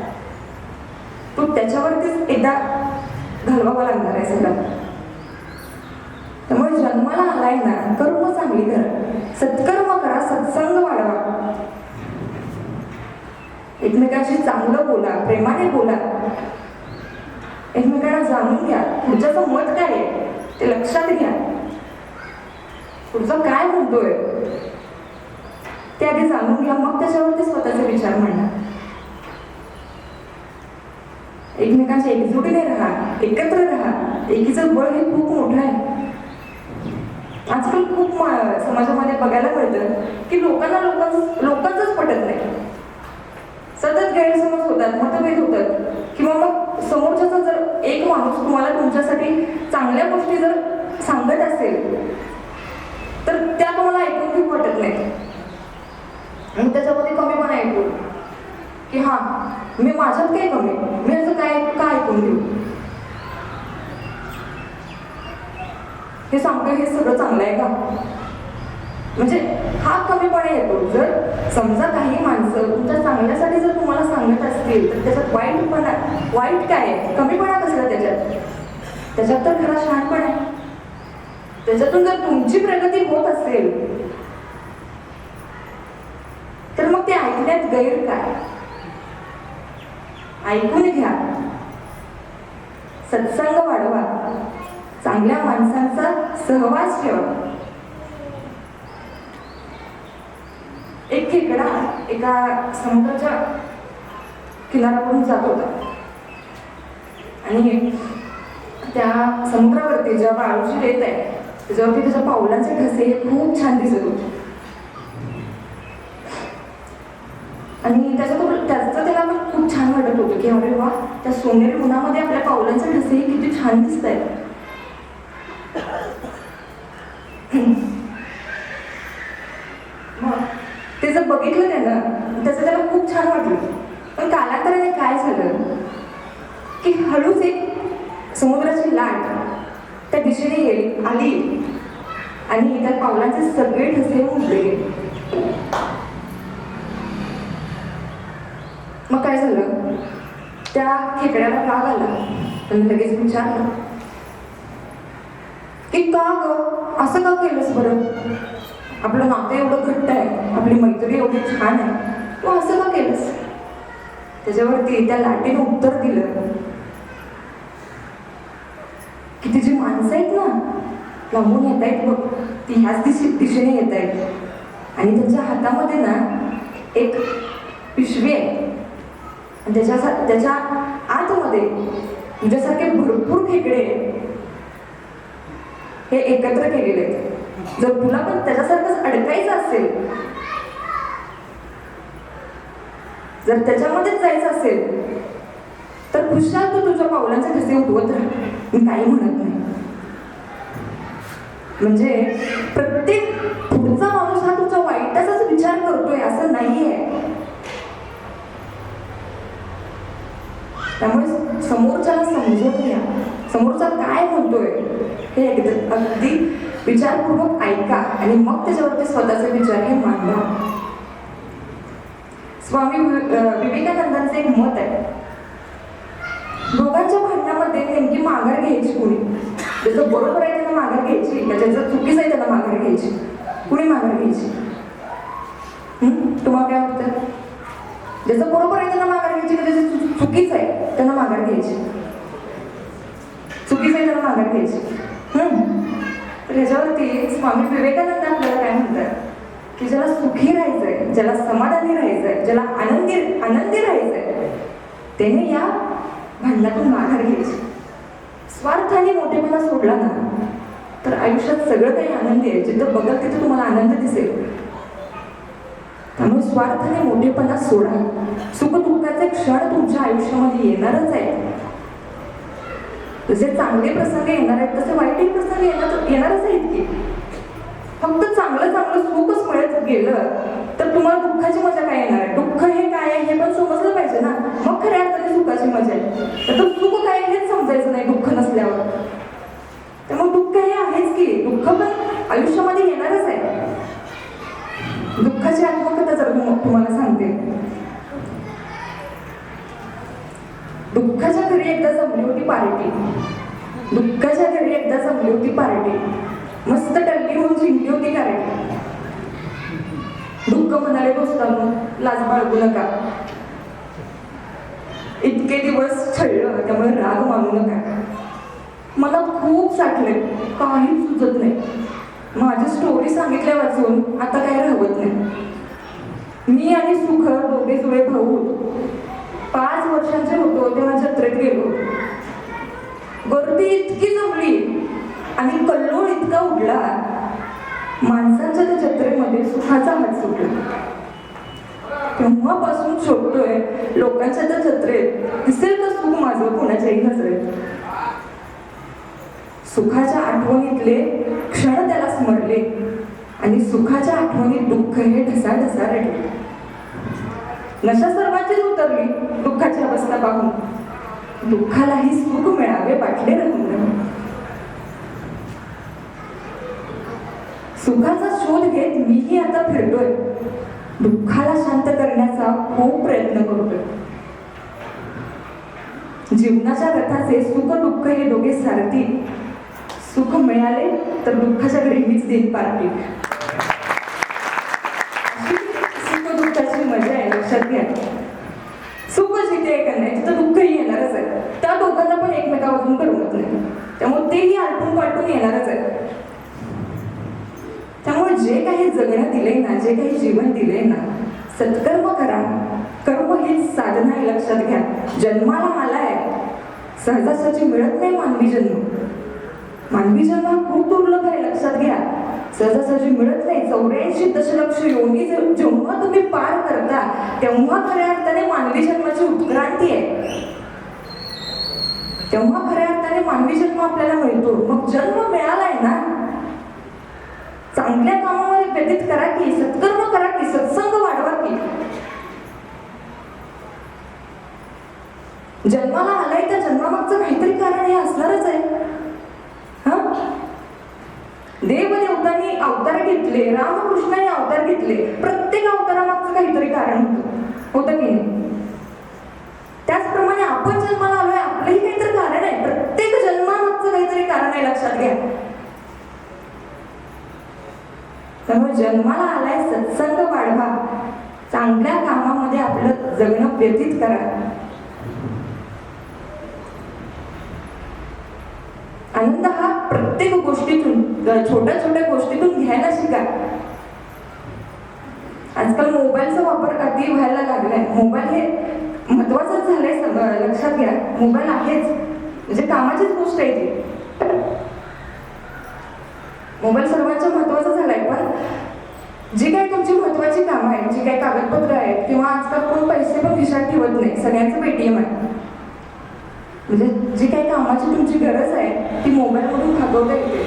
A: तो त्याच्यावरतीच एकदा घालवावा लागणार आहे सगळं. त्यामुळे जन्माला आलाय ना, कर्म चांगली करा, सत्कर्म करा, सत्संग वाढवा, एकमेकांशी चांगलं बोला, प्रेमाने बोला, एकमेकांना जाणून घ्या. पुढच्याचं मत काय आहे ते लक्षात घ्या, पुढचा काय म्हणतोय ते आधी जाणून घ्या, मग त्याच्यावरती स्वतःचे विचार मांडा. एकमेकांच्या एकजुटीने राहा, एकत्र राहा. एकीचं बळ हे खूप मोठं आहे. आजकाल खूप समाजामध्ये बघायला मिळतं की लोकांना लोकांचंच पटत नाही. सतत गैरसमज होतात, मतभेद होतात, किंवा मग समोरच्याचा जर एक माणूस तुम्हाला तुमच्यासाठी चांगल्या गोष्टी जर सांगत असेल तर त्या तुम्हाला ऐकून खूप वाटत नाही. आणि त्याच्यामध्ये कमीपणा येतो की हा मी माझ्यात काय कमी, मी असं काय ऐकून घेऊ, हे सांगतो हे सगळं चांगलं आहे का, म्हणजे हा कमीपणा येतो. जर समजा काही माणसं तुमच्या चांगल्यासाठी जर तुम्हाला सांगत असतील तर त्याच्यात वाईट काय आहे, कमीपणा कसला त्याच्यात तर खरा शहाणपण आहे. त्याच्यातून जर तुमची प्रगती होत असेल तर मग ते ऐकण्यात गैर काय. ऐकून घ्या, सत्संग वाढवा, चांगल्या माणसांचा सहवास ठेवा. एक खेकडा एका समुद्राच्या किनाऱ्यावरून जात होता आणि त्या समुद्रावरती जेव्हा वाळूची रेत आहे त्याच्यावरती त्याच्या पावलांचे ठसे खूप छान दिसत होते. आणि त्याचं त्याला पण खूप छान वाटत होतं की अरे वा, त्या सोनेरी उन्हामध्ये आपल्या पावलांचे ठसे किती छान दिसत आहेत. मग ते जर बघितलं त्यानं त्याचं त्याला खूप छान वाटलं. पण कालांतराने काय झालं की हळूच एक समुद्राची लाट त्या दिशेने आली आणि त्या पावलांचे सगळे ठसे उडले गेले. मग काय झालं, त्या खेकड्याला राग आला. त्यांनी लगेच विचारलं की का ग असं का केलंस बरं, आपलं नातं एवढं घट्ट आहे, आपली मैत्री एवढी छान आहे, तू असं का केलंस. त्याच्यावरती त्या लाटेने उत्तर दिलं की ती जी माणसं आहेत ना लांबून येत आहेत बघ, ती ह्याच दिशेने येत आहेत आणि त्यांच्या हातामध्ये ना एक पिशवी आहे आणि त्याच्या आतमध्ये तुझ्यासारखे भरपूर खेकडे हे एकत्र केलेले आहेत. जर तुला पण त्याच्यासारखंच अडकायचं असेल, जर त्याच्यामध्येच जायचं असेल तर खुशाल तू तुझ्या पावलांचे ठसे उठवत राहा, मी काही म्हणत नाही. म्हणजे प्रत्येक पुढचा माणूस हा तुमच्या वाईटाचाच विचार करतोय असं नाहीये. त्यामुळे समोरच्याला समजून घ्या, समोरचा काय म्हणतोय हे अगदी विचारपूर्वक ऐका आणि मग त्याच्यावरती स्वतःचे विचार हे मांडा. स्वामी विवेकानंदांचे एक मत आहे, दोघांच्या भांडणामध्ये नेमकी माघार घ्यायची कुणी, ज्याचं बरोबर आहे त्यांना माघार घ्यायची का ज्याचं चुकीचं आहे त्यांना माघार घ्यायची, कुणी माघार घ्यायची. तुम्हाला काय वाटतं, ज्याचं बरोबर आहे त्यांना माघार घ्यायची का ज्याचं चुकीचं आहे त्यांना माघार घ्यायची, चुकीचं आहे त्यांना माघार घ्यायची. तर ह्याच्यावरती स्वामी विवेकानंद आपल्याला काय म्हणतात की ज्याला सुखी राहायचंय, ज्याला समाधानी राहायचंय, ज्याला आनंदी राहायचंय त्याने या भांडणातून माघार घ्यायची. स्वार्थाने मोठेपणा सोडला ना तर आयुष्यात सगळं काही आनंदी आहे, जिथं बघत तिथं तुम्हाला आनंद दिसेल. त्यामुळे स्वार्थाने मोठेपणा सोडा. सुखदुःखाचे क्षण तुमच्या आयुष्यामध्ये येणारच आहे. जसे चांगले प्रसंग येणार आहेत तसे वाईटही प्रसंग येणारच आहेत की. फक्त चांगलं सुखच मिळत गेलं तर तुम्हाला दुःखाची मजा काय येणार आहे, दुःख हे काय आहे हे पण समजलं पाहिजे ना, मग खऱ्या अर्थाने सुखाची मजा आहे. तर सुख काय हेच समजायचं नाही दुःख नसल्यावर. त्यामुळे दुःख हे आहेच की, दुःख पण आयुष्यामध्ये येणारच आहे. दुःखाची आत्मकथा जर तुम्हाला सांगते, दुःखाच्या घरी एकदा जमली होती पार्टी, दुःखाच्या घरी एकदा जमली होती पार्टी, मस्त टल्ली होऊन जिंकली होती कारटी. दुःख म्हणाले दोस्तांनो लाज बाळगू नका, इतके दिवस छळलं त्यामुळे राग मानू नका. मला खूप साठले, काही सुचत नाही, माझी स्टोरी सांगितल्या वाचून आता काही राहत नाही. मी आणि सुख दोघे जुळे भाऊ होतो. 5 वर्षांचे होतो तेव्हा जत्रेत गेलो. गर्दी इतकी जमली आणि कल्लोळ इतका उडला, माणसांच्या त्या जत्रेमध्ये सुखाचा हात सुटला. तेव्हापासून शोधतोय लोकांच्या त्या जत्रेत दिसेल का सुख माझं कोणाच्याही नजरेत. सुखाच्या आठवणीतले क्षण त्याला स्मरले आणि सुखाच्या आठवणीत दुःख हे ढसाढसा रडले. नशा सर्वांचीच उतरली दुःखाची अवस्था पाहून, दुःखालाही सुख मिळावे वाटले राहून. सुखाचा शोध घेत मीही आता फिरतोय, दुःखाला शांत करण्याचा खूप प्रयत्न करतोय. जीवनाच्या रथाचे सुख दुःख हे दोघे सारथी, सुख मिळाले तर दुःखाच्या घरी मीच देईन पार्टी. सुख दुःखाची मजा आहे, लक्षात घ्या. सुख जिथे आहे का नाही तिथं दुःखही येणारच आहे. त्या दोघांना पण एकमेकापासून करमत नाही, त्यामुळे तेही आलटून पालटून येणारच आहे. त्यामुळे जे काही जगणं दिलंय ना, जे काही जीवन दिलंय ना, सत्कर्म करा. कर्म हीच साधना आहे, लक्षात घ्या. जन्माला आलाय, सहजासहजी मिळत नाही मानवी जन्म. मानवी जन्म हा खूप दुर्लभ आहे, लक्षात घ्या. सहजासहजी मिळत नाही. 84 दशलक्ष योनी जेव्हा तुम्ही पार करता तेव्हा खऱ्या अर्थाने मानवी जन्माची उत्क्रांती आहे. तेव्हा खऱ्या अर्थाने मानवी जन्म आपल्याला मिळतो. मग जन्म मिळालाय ना, चांगल्या कामामध्ये व्यतीत करा की, सत्कर्म करा की, सत्संग वाढवा की. जन्माला आलाय त्या जन्मामागचं काहीतरी कारण हे असणारच आहे. देवदेवतांनी अवतार घेतले, रामकृष्णाने अवतार घेतले, प्रत्येक अवतारामागचं काहीतरी कारण होतं की नाही. त्याचप्रमाणे आपण जन्माला आलोय, आपलंही काहीतरी कारण आहे. प्रत्येक जन्मामागचं काहीतरी कारण आहे, लक्षात घ्या. त्यामुळे जन्माला आलाय, सत्संग वाढवा, चांगल्या कामामध्ये आपलं जगणं व्यतीत करा. आनंद हा प्रत्येक गोष्टीतून, छोट्या छोट्या गोष्टीतून घ्यायला शिका. आजकाल मोबाईलचा वापर अति व्हायला लागलाय. मोबाईल हे महत्वाचंच झालंय, लक्षात घ्या. मोबाईल आहेच, म्हणजे कामाचीच गोष्ट आहे ती. मोबाईल सर्वांच्या महत्वाचा झालाय, पण जी काही तुमची महत्वाची कामं आहेत, जी काही कागदपत्र आहेत, किंवा आजकाल कोण पैसे पण खिशात ठेवत नाही, सगळ्यांचं पेटीएम आहे. म्हणजे जी काही कामाची तुमची गरज आहे ती मोबाईलमधून भागवता येते.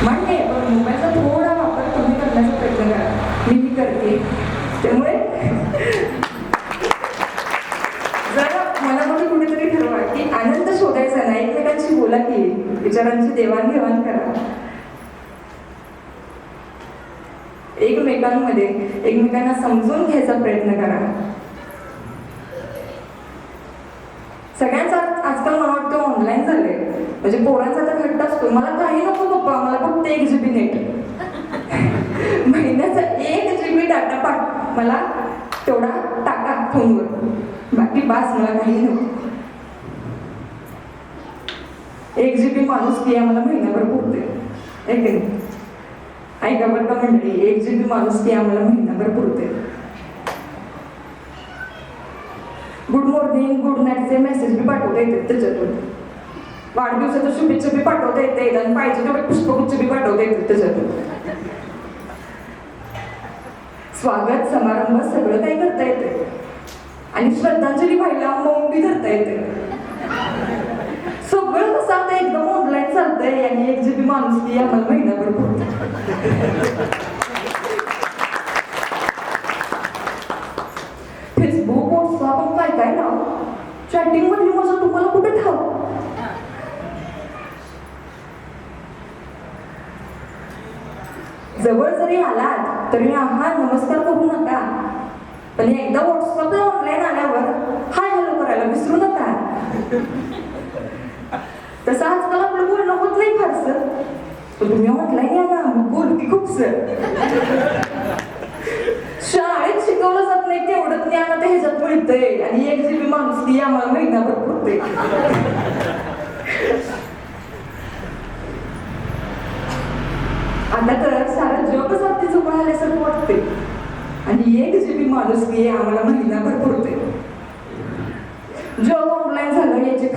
A: मान्य आहे, पण मोबाईलचा थोडा वापर कमी करण्याचा प्रयत्न करा. मीही करते. त्यामुळे जरा मनामध्ये कुठेतरी ठरवा की आनंद शोधायचा नाही, एकमेकांशी बोला की, विचारांची देवाणघेवाण करा. एकमेकांमध्ये एकमेकांना समजून घ्यायचा प्रयत्न करा. सगळ्यांचा आजकाल मला वाटतं ऑनलाईन झालंय. म्हणजे पोरांचा तर हट्ट असतो, मला काही नको पप्पा, मला फक्त 1 GB नेट. महिन्याचा 1 GB डाटा मला तेवढा टाका फोनवर, बाकी बास, मला काही नको. 1 GB माणूस की आम्हाला महिनाभर पुरते. ऐका बरं का मंडळी, 1 GB माणूस की आम्हाला महिनाभर पुरते. गुड मॉर्निंग, गुड नाईटचे मेसेज बी पाठवता येतात त्याच्यातून. वाढदिवसाच्या शुभेच्छा बी पाठवता येते आणि पाहिजे तेवढे पुष्पगुच्छ बी पाठवता येतात त्याच्यातून. स्वागत समारंभ सगळं काही करता येते आणि श्रद्धांजली व्हायला मौन बी धरता येते. सगळं कसं आता एकदम ऑनलाईन चालतंय आणि 1 GB माणूस की आम्हाला महिनाभर पुरते. फेसबुक, व्हॉट्सअप, काय काय नाव, चॅटिंग मध्ये माझं तुम्हाला कुठे ठाव. जवळ जरी आलात तरी हा नमस्कार करू नका, पण एकदा व्हॉट्सअपला ऑनलाईन आल्यावर हाय हॅलो करायला विसरू नका. तसं आजकाल आपलं बोलणं होत नाही फारसं, पण तुम्ही ऑनलाईन या ना, बोल की खूप सर. शाळेत शिकवलं जात नाही तेवढं ज्ञान आता ह्याच्यात मिळतंय आणि 1 GB माणूस की आम्हाला महिनाभर पुरते. आता तर सारा जगच अगदी जवळ आल्यासारखं वाटते आणि 1 GB माणूस की आम्हाला महिनाभर पुरते.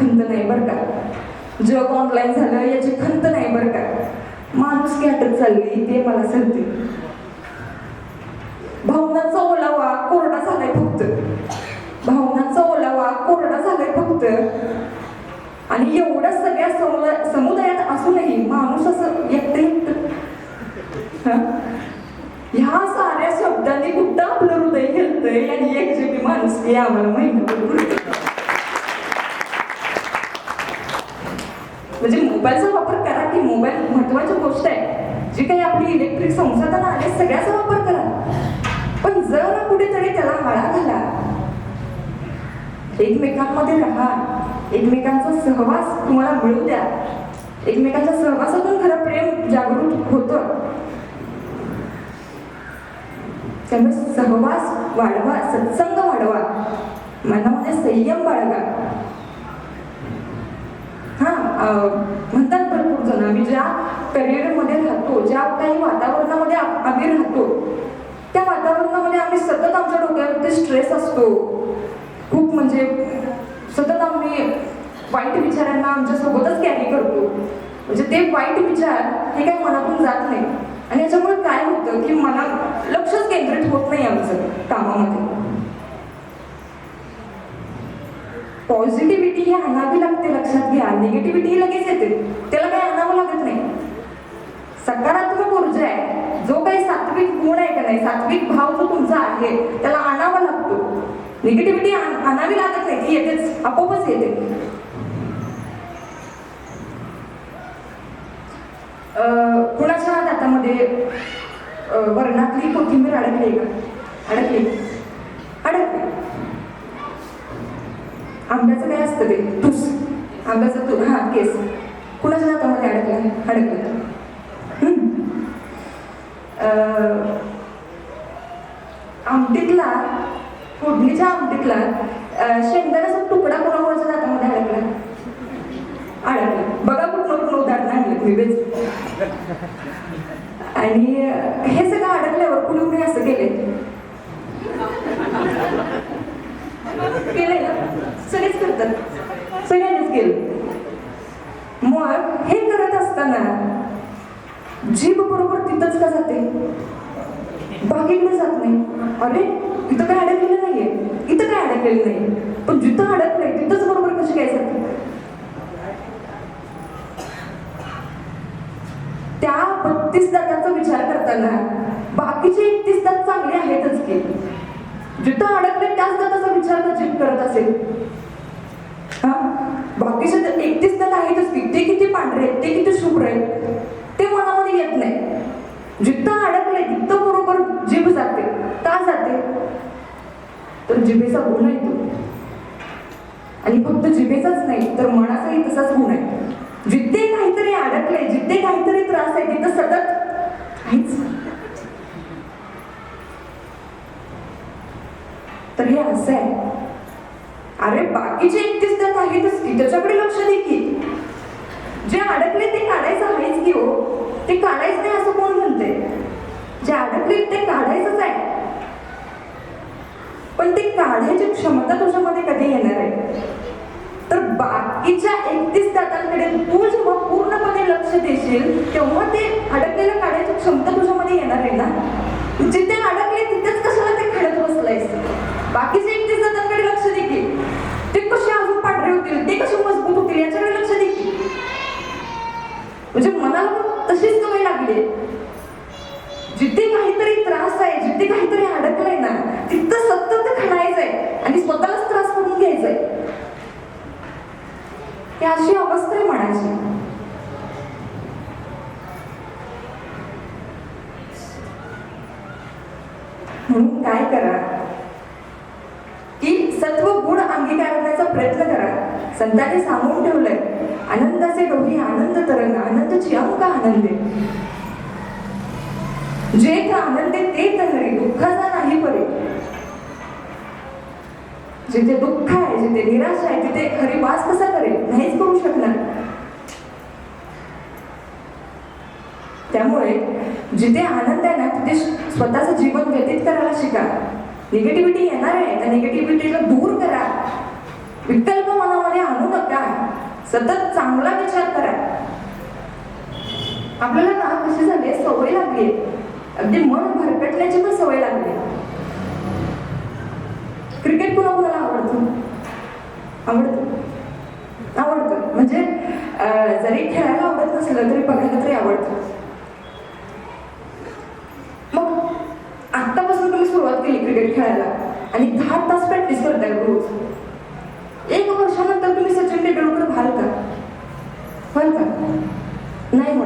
A: खंत नाही बरं का, जग ऑनलाईन झालं याची खंत नाही बरं का, माणूस की हटत चालली ते मला सांगते. भावनांचा ओलावा कोरडा झालाय फक्त, भावनांचा ओलावा कोरडा झालाय फक्त. आणि एवढ्या सगळ्या समुदायात असूनही माणूस असं एकटं ह्या साऱ्या शब्दांनी कुठं आपलं हृदय घेतलंय आणि एकजूटी माणूस हे आम्हाला महिनाभर. म्हणजे मोबाईलचा वापर करा की मोबाईल महत्वाची गोष्ट आहे, जी काही आपली इलेक्ट्रिक संसाधनं आले सगळ्याचा वापर करा, पण जर कुठेतरी त्याला आळा घाला, एकमेकांमध्ये राहा, एकमेकांचा सहवास तुम्हाला मिळू द्या, एकमेकांच्या सहवासातून खरं प्रेम जागृत होतं. त्यामुळे सहवास वाढवा, सत्संग वाढवा, मनामध्ये संयम बाळगा. म्हणतात भरपूर जण, आम्ही ज्या करिअरमध्ये राहतो, ज्या काही वातावरणामध्ये आम्ही राहतो, त्या वातावरणामध्ये आम्ही सतत आमच्या डोक्यावरती स्ट्रेस असतो खूप. म्हणजे सतत आम्ही वाईट विचारांना आमच्या सोबतच कॅरी करतो. म्हणजे ते वाईट विचार हे काही मनातून जात नाही आणि याच्यामुळे काय होतं की लक्षच केंद्रित होत नाही आमचं कामामध्ये. पॉझिटिव्हिटी ही आणावी लागते, लक्षात घ्या. निगेटिव्हिटी लगेच येते, त्याला काही आणावं लागत नाही. सकारात्मक ऊर्जा आहे, जो काही सात्विक गुण आहे का नाही, सात्विक भाव जो तुमचा आहे त्याला आणावा लागतो. निगेटिव्हिटी आणावी लागत नाही, ती येतेच, आपोआपच येते. कुणाच्या दातामध्ये वर्णातली कोथिंबीर अडकली का? अडकली. आंब्याचं काय असतं ते तूस, आंब्याचं तू केस कुणाच्या दातामध्ये अडकलं. आमटीतला, फोडणीच्या आमटीतला शेंगदाण्याचा तुकडा कोणाच्या दातामध्ये अडकला. बघा कुठलं उदाहरण आणलं मी. आणि हे सगळं अडकल्यावर कुणी असं केलंय ना, सगळेच करतात, सगळ्यांनीच केलं. मग हे करत असताना जीभ बरोबर तिथंच का जाते, बाकीकडे जात नाही. अरे इथं काय अडकलेलं नाहीये, इथं काय अडकलेलं नाही, पण जिथं अडकलंय तिथंच बरोबर कशी काय जाते. त्या 32 दातांचा विचार करताना बाकीचे 31 दात चांगले आहेतच की, जिथं अडकले त्याच दाताचा विचार करत असेल. बाकीचे 31 दात आहेतच की, ते किती पांढरे आहेत, ते किती शुभ्र आहेत, ते मनामध्ये येत नाही. जिथं अडकले तिथं बरोबर जीभ जाते. का जाते तर जिभेचा गुण आहे तो. आणि फक्त जिभेचाच नाही तर मनाचाही तसाच गुण आहे. जिथे काहीतरी अडकलंय, जिथे काहीतरी त्रास आहे तिथं सतत काहीच. तर हे असं आहे. अरे बाकीचे 31 दात आहेतच की, त्याच्याकडे लक्ष दे की. जे अडकले ते काढायचं आहेच की हो, ते काढायचं नाही असं कोण म्हणते. जे अडकले ते काढायचंच आहे, पण ते काढायची क्षमता तुझ्यामध्ये कधी येणार आहे तर बाकीच्या 31 दातांकडे तू जेव्हा पूर्णपणे लक्ष देशील तेव्हा ते अडकलेलं काढायची क्षमता तुझ्यामध्ये येणार आहे ना. जिथे अडकले तिथेच कशाला ते खेळत बसलायस. बाकीचे 31 दातांकडे लक्ष दे की, ते कसे अजून पांढरे होतील, ते कसे मजबूत होतील याच्याकडे लक्ष दे की. म्हणजे मनाला पण तशीच सवय लागली. जिथे काहीतरी त्रास आहे, जिथे काहीतरी अडकलंय ना तिथं सतत खणायचंय आणि स्वतःलाच त्रास करून घ्यायचंय. ही अशी अवस्था आहे मनाची. म्हणून काय करा की सत्व गुण अंगीकारण्याचा प्रयत्न करा. संतांनी सांगून ठेवलंय, आनंदाचे डोही आनंद तरंग, आनंदाची अंक आनंदे. जे का आनंदे ते तहरी, दुःखाचा नाही परे. जिथे दुःख आहे, जिथे निराशा आहे, तिथे हरी वास कसा करेल, नाहीच करू शकणार. त्यामुळे जिथे आनंद आहे ना तिथे स्वतःचं जीवन व्यतीत करायला शिका. निगेटिव्हिटी येणार आहे, त्या निगेटिव्हिटीला दूर करा. विकल्प मनामध्ये आणू नका. बघा, सतत चांगला विचार करा. आपल्याला ना कशी झाली सवय लागली, अगदी मन भरकटण्याची पण सवय लागली. क्रिकेट कोणाला आवडतं? आवडतं म्हणजे जरी खेळायला आवडत नसलं तरी बघायला तरी आवडतं. मग आत्तापासून तुम्ही सुरुवात केली क्रिकेट खेळायला आणि 10 तास प्रॅक्टिस करताय रोज. 1 वर्षानंतर तुम्ही सचिन तेंडुलकर व्हाल का? नाही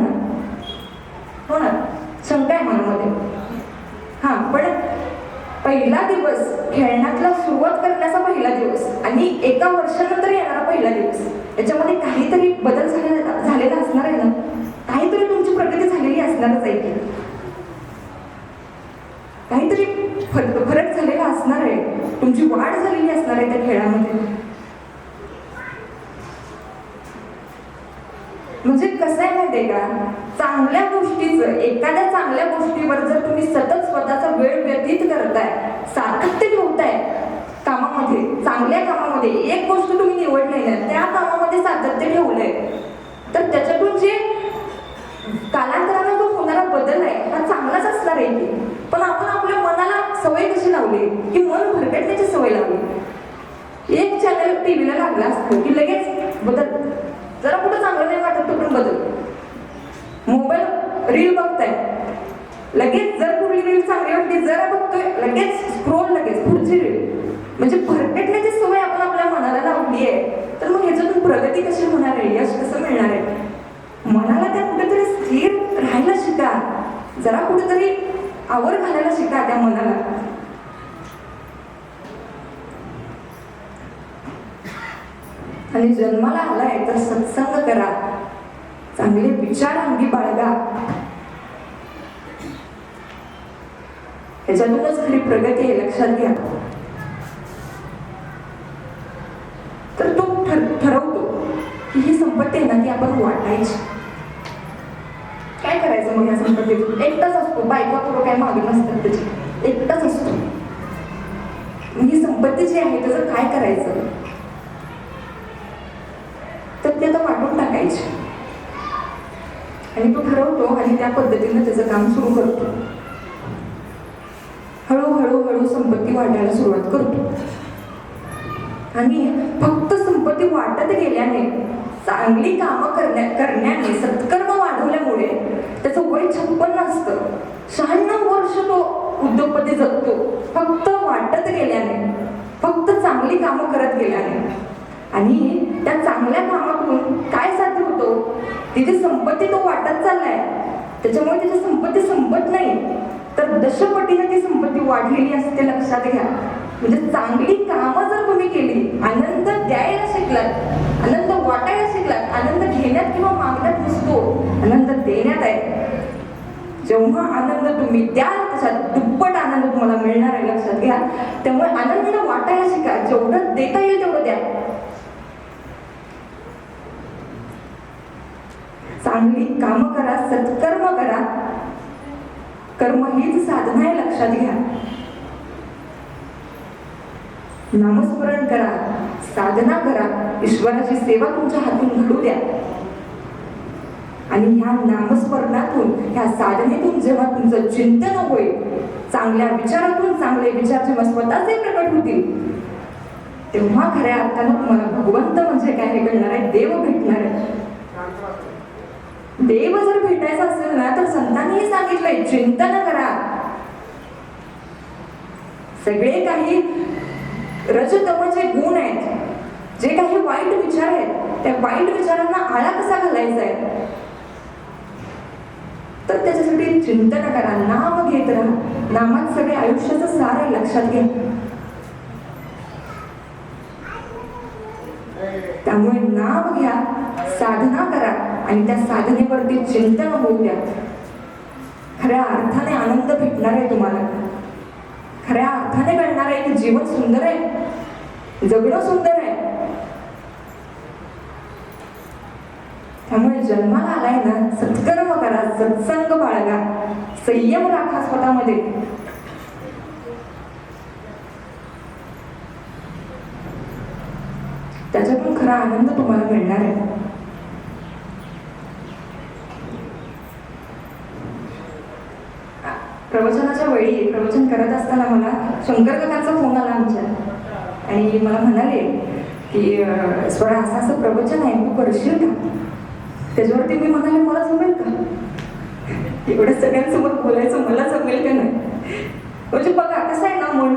A: होणार. शंका आहे मनामध्ये. हा, पण पहिला दिवस, खेळण्यातला सुरुवात करण्याचा पहिला दिवस आणि 1 वर्षानंतर येणारा पहिला दिवस, याच्यामध्ये काहीतरी बदल झालेला असणार आहे ना. काहीतरी तुमची प्रगती झालेली असणारच आहे की, काहीतरी फरक झालेला असणार आहे, तुमची वाढ झालेली असणार आहे त्या खेळामध्ये. म्हणजे कसं आहे माहितीये का, चांगल्या गोष्टीचं, एखाद्या चांगल्या गोष्टीवर जर तुम्ही सतत स्वतःचा वेळ व्यतीत करताय, सातत्य ठेवताय कामामध्ये, चांगल्या कामामध्ये, एक गोष्ट तुम्ही निवडली ना, त्या कामामध्ये सातत्य ठेवलंय, तर त्याच्यातून जे कालांतराने जो होणारा बदल आहे हा चांगलाच असणार आहे की. पण आपण आपल्या मनाला सवय कशी लावली की मन भरकटण्याची सवय लावली. एक चॅनल टीव्हीला लागला असतो की लगेच बदल, जरा कुठं चांगलं नाही वाटत तो पण बदल. मोबाईल रील बघताय, लगेच जर कुठली रील चांगली वाटली जरा बघतोय, लगेच स्क्रोल, लगेच पुढची रील. म्हणजे भरकटण्याची सवय आपण आपल्या मनाला लावली आहे. तर मग ह्याच्यातून प्रगती कशी होणार आहे, यश कसं मिळणार आहे? मनाला त्या कुठेतरी स्थिर राहायला शिका, जरा कुठेतरी आवर घालायला शिका त्या मनाला. आणि जन्माला आलाय तर सत्संग करा, चांगले विचार अंगी बाळगा. ह्याच्यातूनच खरी प्रगती आहे, लक्षात घ्या. तर तो ठरवतो की ही संपत्ती आहे ना ती आपण वाटायची. काय करायचं मग या संपत्तीतून? एकटाच असतो, बायका पुढं काय मागं नसतात त्याची, एकटाच असतो. ही संपत्ती जी आहे त्याचं काय करायचं? तर ते आता वाटून टाकायचे. आणि तो ठरवतो आणि त्या पद्धतीने त्याचं काम सुरू करतो. हळूहळू संपत्ती वाढायला सुरुवात करतो. आणि फक्त संपत्ती वाटत गेल्याने, चांगली कामं करण्याने, सत्कर्म वाढवल्यामुळे त्याचं वय 56 असतं. 96 वर्ष तो उद्योगपती जगतो, फक्त वाटत गेल्याने, फक्त चांगली कामं करत गेल्याने. आणि त्या चांगल्या कामातून काय साध्य होतो? तिची संपत्ती तो वाटत चाललाय, त्याच्यामुळे तिची संपत्ती संपत नाही, तर दशपटीने ती संपत्ती वाढलेली असते, लक्षात घ्या. म्हणजे चांगली कामं जर तुम्ही केली, आनंद द्यायला शिकलात, आनंद वाटायला शिकलात, आनंद घेण्यात किंवा मागण्यात नसतो, आनंद देण्यात आहे. जेव्हा आनंद तुम्ही द्याल त्याच्यात दुप्पट आनंद तुम्हाला मिळणार आहे, लक्षात घ्या. त्यामुळे आनंद वाटायला शिका, जेवढं देता येईल तेवढं द्या. चांगली कामं करा, सत्कर्म करा. कर्म हीच साधना आहे, लक्षात घ्या. नामस्मरण करा, साधना करा, ईश्वराची सेवा तुमच्या हातून घडू द्या. आणि ह्या नामस्मरणातून, ह्या साधनेतून जेव्हा तुमचं चिंतन होईल, चांगल्या विचारातून चांगले विचार जेव्हा स्वतःचे प्रकट होतील, तेव्हा खऱ्या अर्थानं तुम्हाला भगवंत म्हणजे काय हे कळणार आहे, देव भेटणार आहे. देव जर भेटायचा असेल ना तर संतांनीही सांगितलंय, चिंतन करा. सगळे काही रजतम जे गुण आहेत, जे काही वाईट विचार आहेत, त्या वाईट विचारांना आळा कसा घालायचा आहे, तर त्याच्यासाठी चिंतन करा, नाम घेत राहा. नामात सगळे आयुष्याचं सार आहे, लक्षात घ्या. त्यामुळे नाम घ्या, साधना करा आणि त्या साधनेवरती चिंतन होऊ द्या. खऱ्या अर्थाने आनंद भेटणार आहे तुम्हाला. खऱ्या अर्थाने कळणार आहे की जीवन सुंदर आहे, जगणं सुंदर आहे. त्यामुळे जन्माला आलाय ना, सत्कर्म करा, सत्संग बाळगा, संयम राखा स्वतःमध्ये. त्याच्यातून खरा आनंद तुम्हाला मिळणार आहे. प्रवचनाच्या वेळी प्रवचन करत असताना मला शंकर काकांचा फोन आला आमच्या, आणि मला म्हणाले की स्वरा असं असं प्रवचन आहे, तू करशील का? त्याच्यावरती मी म्हणाले मला जमेल का? एवढ्या सगळ्यांसमोर बोलायचं मला जमेल का नाही? म्हणजे बघा कसं आहे ना, मन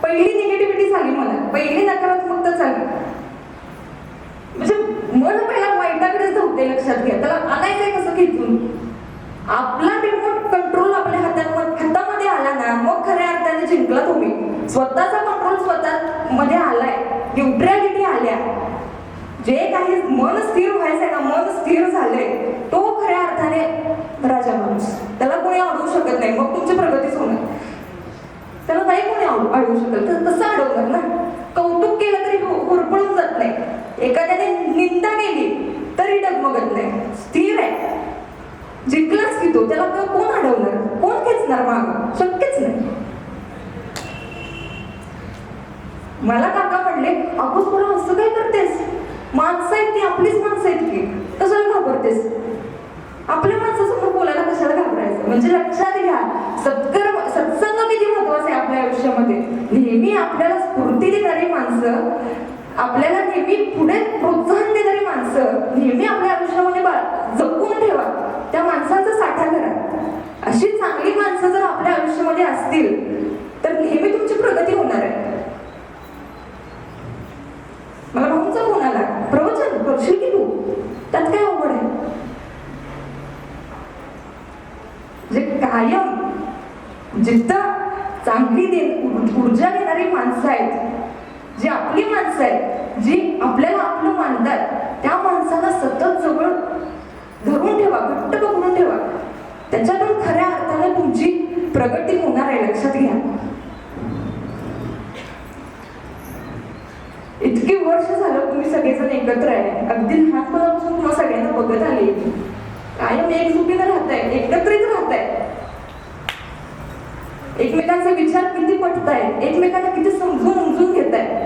A: पहिली निगेटिव्हिटी झाली, मला पहिली नकारात्मकता झाली. म्हणजे मन पहिला वाईटाकडेच धावते, लक्षात घ्या. त्याला आणायचंय कसं खेचून? आपला रिमोट कंट्रोल आपल्या हातामध्ये आला ना, मग खऱ्या अर्थाने जिंकला तुम्ही. स्वतःचा कंट्रोल स्वतः मध्ये आलाय, न्यूट्रॅलिटी आल्या, जे काही मन स्थिर व्हायचंय ना, मन स्थिर झालंय, तो खऱ्या अर्थाने राजा माणूस. त्याला कोणी अडवू शकत नाही, मग तुमची प्रगतीच होणार. त्याला नाही कोणी अडवू शकत, तर कसं अडवणार ना? कौतुक केलं तरी होरपळून जात नाही, एखाद्याने निंदा केली तरी डगमगत नाही, स्थिर आहे. जिंकलाच की तो, त्याला कोण अडवणार, कोण खेचणार माग? शक्यच नाही. मला काका म्हणले, अगोच बरं असं काय करतेस? माणसं आहेत ती, आपलीच माणसं आहेत की, कशाला घाबरतेस? आपल्या माणसासमोर बोलायला कशाला घाबरायचं? म्हणजे लक्षात घ्या, सत्संग किती महत्वाचं आहे आपल्या आयुष्यामध्ये. नेहमी आपल्याला स्फूर्ती देणारी माणसं, आपल्याला नेहमी पुढे प्रोत्साहन देणारी माणसं नेहमी आपल्या आयुष्यामध्ये जपून ठेवा. त्या माणसांचा साठा करा. अशी चांगली माणसं जर आपल्या आयुष्यामध्ये असतील तर नेहमी तुमची प्रगती होणार आहे. मला भाऊंचा फोन आला, प्रवचन करशील की तू? त्यात काय अवघड आहे? जे कायम जिथं चांगली ऊर्जा देणारी माणसं आहेत, जी आपली माणसं आहेत, जी आपल्याला आपलं मानतात, त्या माणसाला सतत जवळ धरून ठेवा, घट्ट पकडून ठेवा. त्याच्यातून खऱ्या अर्थाने तुमची प्रगती होणार आहे, लक्षात घ्या. इतकी वर्ष झालं तुम्ही सगळेजण एकत्र आहे, अगदी लहानपणापासून तुम्हाला सगळ्यांना बघत आले, कायम एकजुटीनं राहताय, एकत्रित राहताय, एकमेकांचे विचार किती पटतायत, एकमेकांना किती समजून उमजून घेताय.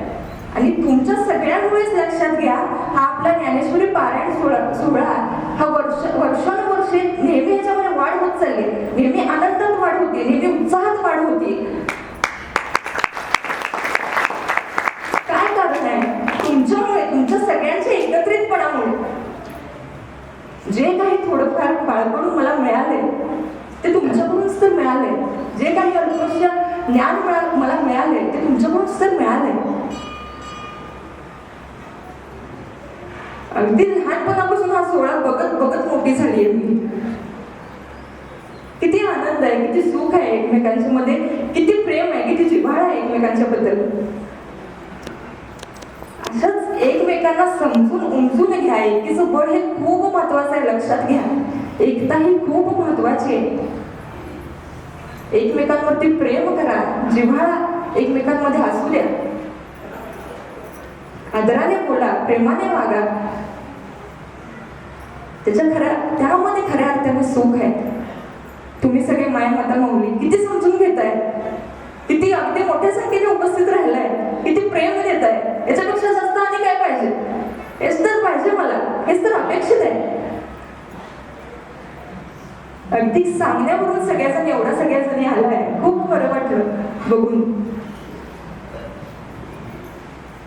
A: आणि तुमच्या सगळ्यांमुळेच लक्षात घ्या, हा आपला ज्ञानेश्वरी पारायण सोहळा हा वर्षानुवर्षे नेहमी ह्याच्यामध्ये वाढ होत चालली, नेहमी आनंदात वाढ होती, नेहमी उत्साहात वाढ होती. काय कारण आहे? तुमच्यामुळे, तुमच्या सगळ्यांच्या एकत्रितपणामुळे. जे काही थोडंफार बाळपणून मला मिळाले ते तुमच्याकडूनच तर मिळाले, जे काही अल्पस्य ज्ञान मला मिळाले ते तुमच्याकडूनच तर मिळाले. अगदी लहानपणापासून हा सोहळा बघत बघत मोठी झाली आहे मी. किती आनंद आहे, किती सुख आहे एकमेकांच्या मध्ये, किती प्रेम आहे, किती जिव्हाळा आहे एकमेकांच्या बद्दल. अशाच एकमेकांना समजून उमजून घ्या. एकीचं बळ हे खूप महत्वाचं आहे, लक्षात घ्या. एकता ही खूप महत्वाची आहे. एकमेकांवरती प्रेम करा, जिव्हाळा एकमेकांमध्ये असू द्या, आदराने बोला, प्रेमाने वागा. त्यामध्ये खऱ्या अर्थाने सुख आहे. तुम्ही सगळे माय माता माऊली किती समजून घेताय, किती अगदी मोठ्या संख्येने उपस्थित राहिलाय, किती प्रेम देताय. याच्यापेक्षा जास्त आणि काय पाहिजे? हेच तर पाहिजे मला, हेच तर अपेक्षित आहे. अगदी सांगण्यावरून सगळ्या जणी आलाय, खूप बरं वाटलं बघून.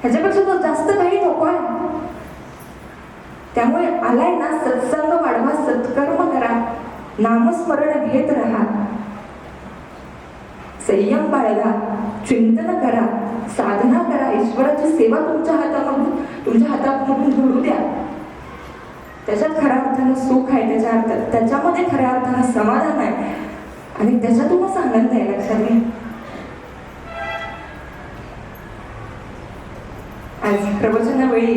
A: ह्याच्यापेक्षा तो जास्त काही नको आहे. त्यामुळे आलाय ना, सत्संग वाढवा, सत्कर्म करा, नामस्मरण घेत राहा, संयम बाळगा, चिंतन करा, साधना करा, ईश्वराची सेवा तुमच्या हातामधून घडू द्या. त्याच्यात खऱ्या अर्थानं सुख आहे, त्याच्यामध्ये खऱ्या अर्थानं समाधान आहे, आणि त्याच्यातूनच आनंद आहे, लक्षात घ्या. आज प्रवचनावेळी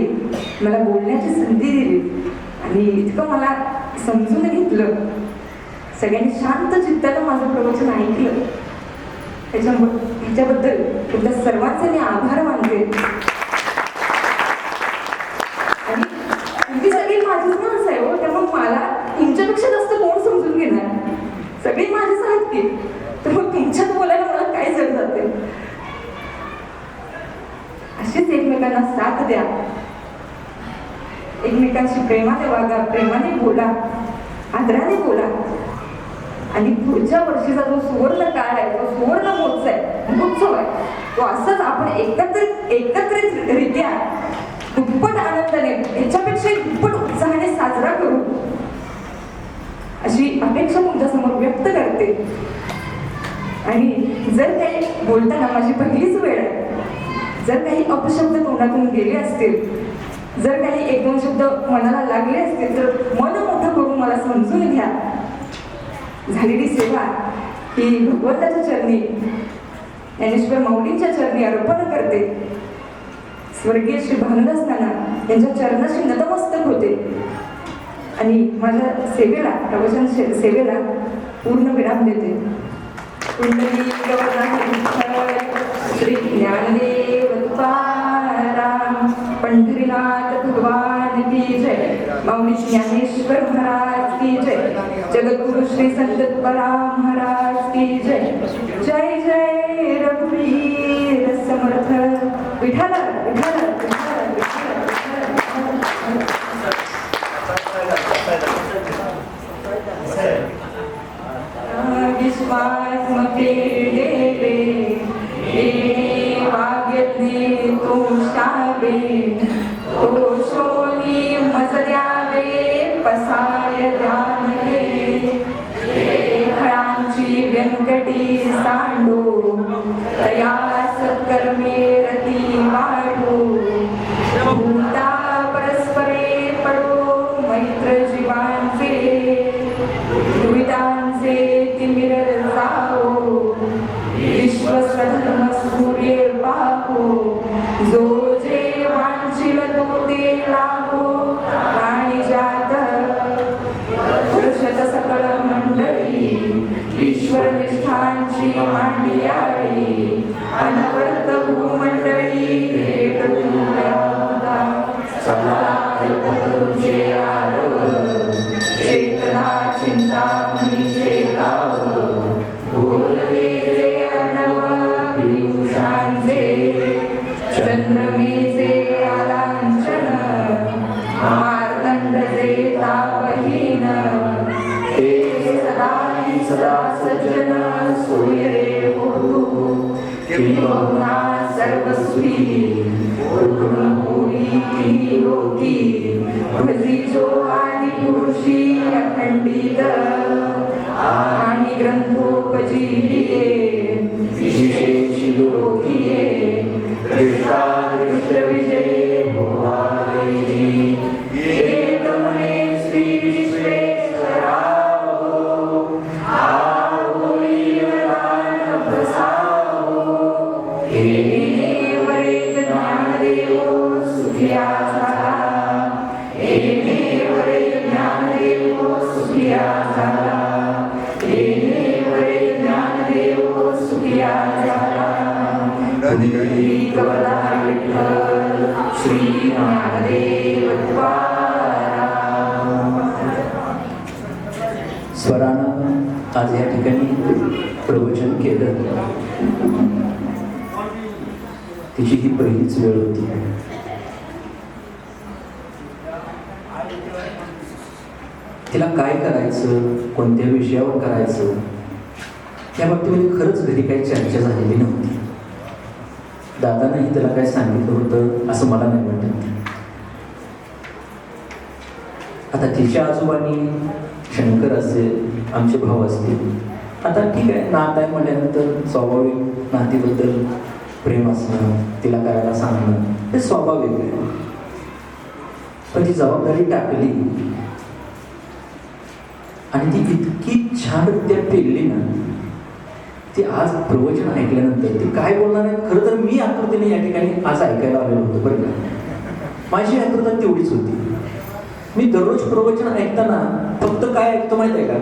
A: मला बोलण्याची संधी दिली आणि इतकं मला समजून घेतलं, सगळ्यांनी शांत चित्तानं माझं प्रवचन ऐकलं, ह्याच्याबद्दल तुमच्या सर्वांचे मी आभार मानते. आणि तुम्ही सगळी माझीच माणसं आहे हो, त्यामुळे मला तुमच्यापेक्षा जास्त कोण समजून घेणार? सगळी माझीच आहेत की, तर मग तुमच्यात बोलायला मला काय जड जाते. अशीच एकमेकांना साथ द्या, एकमेकांशी प्रेमाने वागा, प्रेमाने बोला, आदराने बोला. आणि पुढच्या वर्षीचा जो सुवर्ण काळ आहे, जो सुवर्ण महोत्सव आहे, तो असंच आपण एकत्रितरित्या दुप्पट आनंदाने, याच्यापेक्षा दुप्पट उत्साहाने साजरा करू अशी अपेक्षा तुमच्यासमोर व्यक्त करते. आणि जर काही बोलताना माझी पहिलीच वेळ आहे, जर काही अपशब्द तोंडातून गेले असतील, जर काही एक दोन शब्द मनाला लागले असतील, तर मन मोठं करून मला समजून घ्या. झालेली सेवा ही भगवंताच्या चरणी, ज्ञानेश्वर माऊलींच्या चरणी अर्पण करते. स्वर्गीय श्री भानुदास नाना यांच्या चरणाशी नतमस्तक होते आणि माझ्या सेवेला, प्रवचन सेवेला पूर्ण विराम देते. पुंडलिक वरदान श्री ज्ञानदेव तुकाराम, पंढरीनाथ भगवान की जय, माऊली ज्ञानेश्वर महाराज की जय, जगद्गुरु श्री संत तुकाराम महाराज की जय. जय जय रघुवीर समर्थ विठ्ठल विठ्ठल विठ्ठल विठ्ठल. विश्वास मकेले वाग्यज्ञे तो शावे, तो शोनी मज द्यावे पसाय द्यावे. खळांची व्यंकटी सांडो, तया सत्कर्मे रती वाढो. भूता परस्परे पडो मैत्र जीवांचे, दुविधांचे तिमिर जाओ. विश्वस्वधर्म सूर्य पाहो, जो जे वांछिल तो ते लाभो. प्राणी जात पुरुषत सकळ मंडळी, ईश्वर निष्ठांची मांडी आळी. अनवर्त भूमंडळी तुझे आरव, चेतना चिंतामणीचे गाव. बोलवेचे अर्णव पियुषांचे, चंद्रमेचे आलांछन. मार्तंडचे तापहीन, हे सदा सदा सज्जन. सोयरे होतु किंबहुना सर्वस्वी, पूर्ण होई की योगी. भजी जो आदि पुरुषी अखंडित, आणि ग्रंथोपजीविये विशेष योगिये. दृष्टादृष्ट विजये भोवारेजी, एकमने श्री विश्वेश्वराहो. आओ ईवदान प्रसाहो, हे वरेद ज्ञानदेवो सुखिया झाला. हे वरेद ज्ञानदेवो सुखिया झाला. श्री ज्ञानदेव
B: स्वरानं आज या ठिकाणी प्रवचन केलं. तिची ही पहिलीच वेळ होती. तिला काय करायचं, कोणत्या विषयावर करायचं, त्या बाबतीमध्ये खरंच घरी काही चर्चा झालेली नव्हती. दादानंही त्याला काय सांगितलं होतं असं मला नाही वाटत. आता तिच्या आजोबांनी शंकर असेल, आमचे भाऊ असतील, आता ठीक आहे, नात आहे म्हटल्यानंतर स्वाभाविक नातीबद्दल प्रेम असणं, तिला करायला सांगणं हे स्वाभाविक आहे. पण ती जबाबदारी टाकली आणि ती इतकी छानरित्या पेलली ना. ती आज प्रवचन ऐकल्यानंतर ती काय बोलणार आहे, खरं तर मी आकृतीने या ठिकाणी आज ऐकायला आलेलो होतो बरं का. माझी आकृता तेवढीच होती. मी दररोज प्रवचन ऐकताना फक्त काय ऐकतो माहिती आहे का,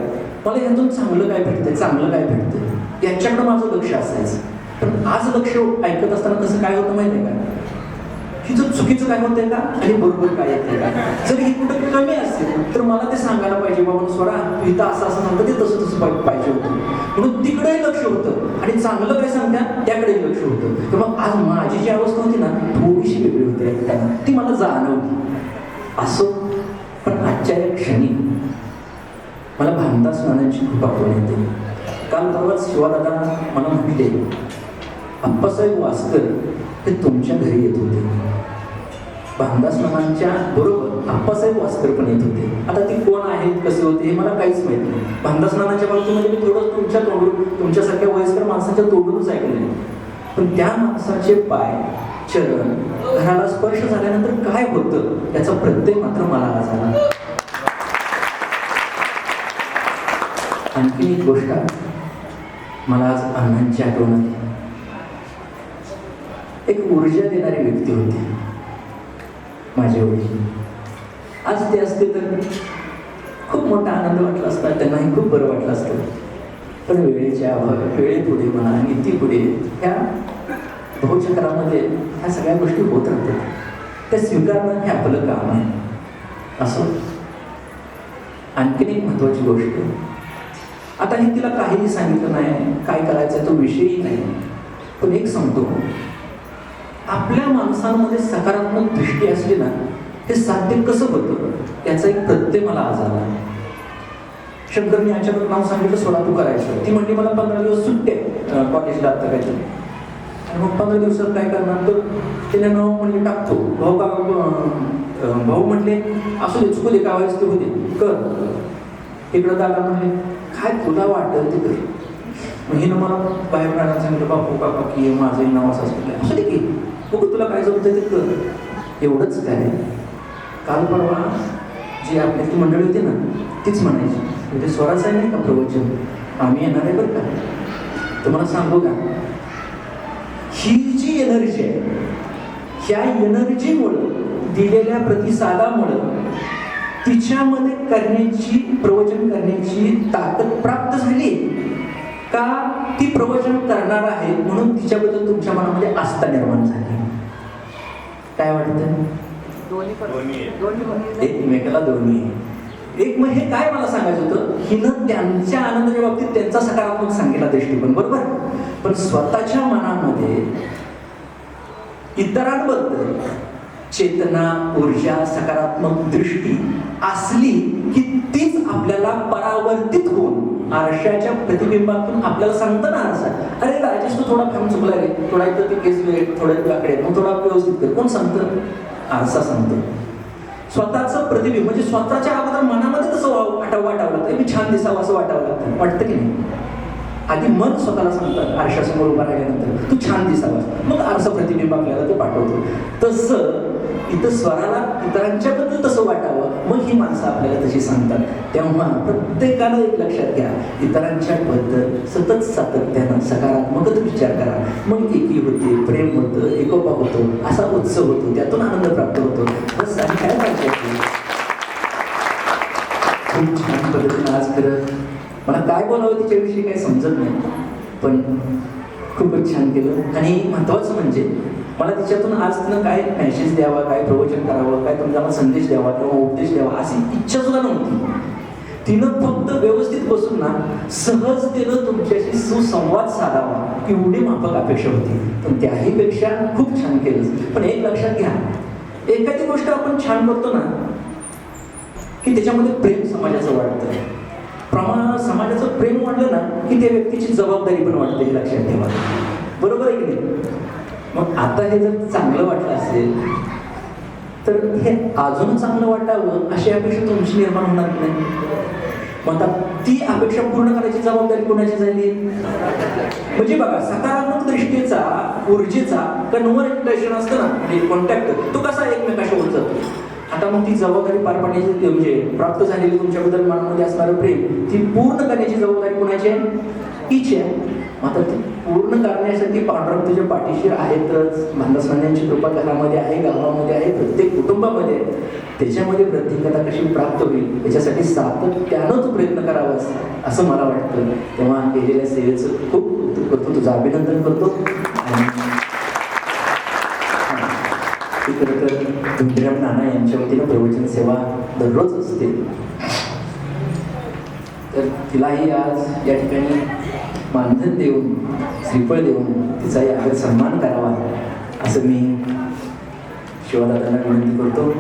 B: मला ह्यातून चांगलं काय भेटतंय, चांगलं काय भेटतंय याच्याकडं माझं लक्ष असायचं. पण आज लक्ष ऐकत असताना कसं काय होतं माहिती आहे का, हिचं चुकीचं काय होतंय का आणि बरोबर काय येतंय का. जर ही कुठं कमी असेल तर मला ते सांगायला पाहिजे, बाबा स्वरा इथं असं असं सांगतं, ते तसं तसं पाहिजे होतं. म्हणून तिकडेही लक्ष होतं आणि चांगलं काय सांगतात त्याकडेही लक्ष होतं. तर मग आज माझी जी अवस्था होती ना थोडीशी वेगळी होती ऐकताना, ती मला जाणवली. असो, पण आजच्या या क्षणी मला भामदास नानांची खूप आठवण येते. काल परवाच शिवादादा मला म्हटले, अप्पासाहेब वास्कर हे तुमच्या घरी येत होते. भामदास नानांच्या बरोबर अप्पासाहेब वास्कर पण येत होते. आता ती कोण आहेत, कसे होते हे मला काहीच माहित नाही. भामदास नानांच्या बाबतीमध्ये मी थोडं तुमच्या तोंडून, तुमच्यासारख्या वयस्कर माणसाच्या तोंडूनच ऐकले, पण त्या माणसाचे पाय, चरण घराला स्पर्श झाल्यानंतर काय होतं याचा प्रत्यय मात्र मला आज आला. आणखी एक गोष्ट मला आज अण्णांची आठवण आली. एक ऊर्जा देणारी व्यक्ती होती माझ्या वडील. आज ते असते तर खूप मोठा आनंद वाटला असता, त्यांनाही खूप बरं वाटलं असतं. पण वेळेच्या अभावी, वेळेपुढे म्हणा, नीतीपुढे, ह्या बहुचक्रामध्ये ह्या सगळ्या गोष्टी होत राहतात. त्या स्वीकारणं हे आपलं काम आहे. असं आणखीन एक महत्त्वाची गोष्ट, आता हे तिला काहीही सांगितलं नाही, काय करायचं तो विषयही नाही, पण एक सांगतो, आपल्या माणसांमध्ये सकारात्मक दृष्टी असली ना, हे साध्य कसं होतं याचा एक प्रत्यय मला आज आला. शंकरने अचानक नाव सांगितलं, सोळा तू करायचं. ती म्हणली मला 15 दिवस सुट्टे कॉलेजला आता काहीतरी. आणि मग 15 दिवसात काय करणार, तर तिने नाव म्हणले टाकतो. भाऊ म्हटले असू दे, चुकू दे, काय व्हायचं ते होते कर. इकडं दादा म्हणले काय तुला वाटतं ते कर. मग हिनं मला बाहेर काढायला सांगितलं, बापू काका की माझंही नाव असं असं असू दे की, बघू तुला काय जमतं ते कर. एवढंच काय, काल परवा जी आपली ती मंडळी होती ना, तीच म्हणायची, म्हणजे स्वराचं आहे नाही का प्रवचन, आम्ही येणार आहे बरं का. तुम्हाला सांगू का, ही जी एनर्जी आहे, ह्या एनर्जीमुळं, दिलेल्या प्रतिसादामुळं तिच्यामध्ये करण्याची, प्रवचन करण्याची ताकद प्राप्त झाली का ती प्रवचन करणार आहे म्हणून तिच्याबद्दल तुमच्या मनामध्ये आस्था निर्माण झाली. काय वाटतं? एकमेकाला दोन्ही. एक मग हे काय मला सांगायचं होतं, हिनं त्यांच्या आनंदाच्या बाबतीत त्यांचा सकारात्मक सांगितला दृष्टिकोन बरोबर, पण स्वतःच्या मनामध्ये इतरांबद्दल चेतना, ऊर्जा, सकारात्मक दृष्टी असली की तीच आपल्याला परावर्तित होऊन आरशाच्या प्रतिबिंबातून आपल्याला सांगतं ना आरसा, अरे राजेश तू थोडा फॅन चुकला रे, थोडा इथं ते केस थोड्या तुझ्याकडे, मग थोडा व्यवस्थित कर. कोण सांगतं? आरसा सांगतो. स्वतःचं प्रतिबिंब म्हणजे स्वतःच्या अगोदर मनामध्ये तसं वाटावं लागतं, मी छान दिसावं असं वाटावं लागतं, वाटतं की नाही? आधी मन स्वतःला सांगतात आरशासमोर उभा राहिल्यानंतर तू छान दिसावा, मग आरसा प्रतिबिंब आपल्याला ते पाठवतो. तसं इथं स्वराला इतरांच्याबद्दल तसं वाटावं, मग ही माणसं आपल्याला तशी सांगतात. तेव्हा प्रत्येकानं एक लक्षात घ्या, इतरांच्या बद्दल सतत सातत्यानं सकारात्मकच विचार करा, मग एकी होते, प्रेम होतं, एकोपा होतो, असा उत्सव होतो, त्यातून आनंद प्राप्त होतो. बस आणि काय पाहिजे. खूप छान पद्धतीनं आज खरं मला काय बोलावं तिच्याविषयी काही समजत नाही, पण खूपच छान केलं. आणि महत्त्वाचं म्हणजे मला तिच्यातून आज तिनं काय मेसेज द्यावा, काय प्रवचन करावं, काय तुमचा संदेश द्यावा किंवा उपदेश द्यावा अशी इच्छा सुद्धा नव्हती. तिनं फक्त व्यवस्थित बसून ना सहजतेनं तुमच्याशी सुसंवाद साधावा एवढी माफक अपेक्षा होती, पण त्याही पेक्षा खूप छान केलं. पण एक लक्षात घ्या, एखादी गोष्ट आपण छान करतो ना की त्याच्यामध्ये प्रेम समाजाचं वाढतं. समाजाचं प्रेम वाढलं ना की त्या व्यक्तीची जबाबदारी पण वाढते, हे लक्षात ठेवा. बरोबर आहे की नाही? मग आता हे जर चांगलं वाटलं असेल तर हे अजून चांगलं वाटावं अशी अपेक्षा तुमची निर्माण होणार की नाही? मग आता ती अपेक्षा पूर्ण करायची जबाबदारी कोणाची झाली? म्हणजे बघा, सकारात्मक दृष्टीचा, ऊर्जेचा कन्व्हर्टेशन असतं ना, म्हणजे कॉन्टॅक्ट, तो कसा एकमेकाशी होत जातो. आता मग ती जबाबदारी पार पाडण्याची, म्हणजे प्राप्त झालेली तुमच्याबद्दल मनामध्ये असणारं प्रेम, ती पूर्ण करण्याची जबाबदारी कोणाची आहे? हीची आहे. आता ती पूर्ण करण्यासाठी पांडुरंग तुझ्या पाठीशी आहेतच. भांदासवान्यांची कृपा घरामध्ये आहे, गावामध्ये आहे, प्रत्येक कुटुंबामध्ये आहे. त्याच्यामध्ये प्रत्येकाला कशी प्राप्त होईल याच्यासाठी सातत्यानं तू प्रयत्न करावास असं मला वाटतं. तेव्हा केलेल्या सेवेचं खूप कौतुक करतो, तुझं अभिनंदन करतो. आणि खरं तर धुंडीराम नाना यांच्या वतीनं प्रवचन सेवा दररोज असते, तर तिलाही आज या ठिकाणी मानधन देऊन, श्रीफळ देऊन तिचाही आदर सन्मान करावा असं मी शिवदादांना विनंती करतो.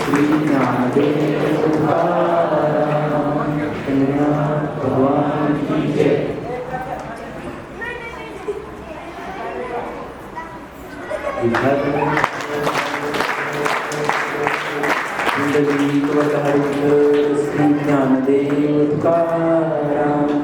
B: श्री ज्ञानदेव तुकाराम पंढरीनाथ भगवान की जय. पुंडलिक वरद हरिहर श्री ज्ञानदेव तुकाराम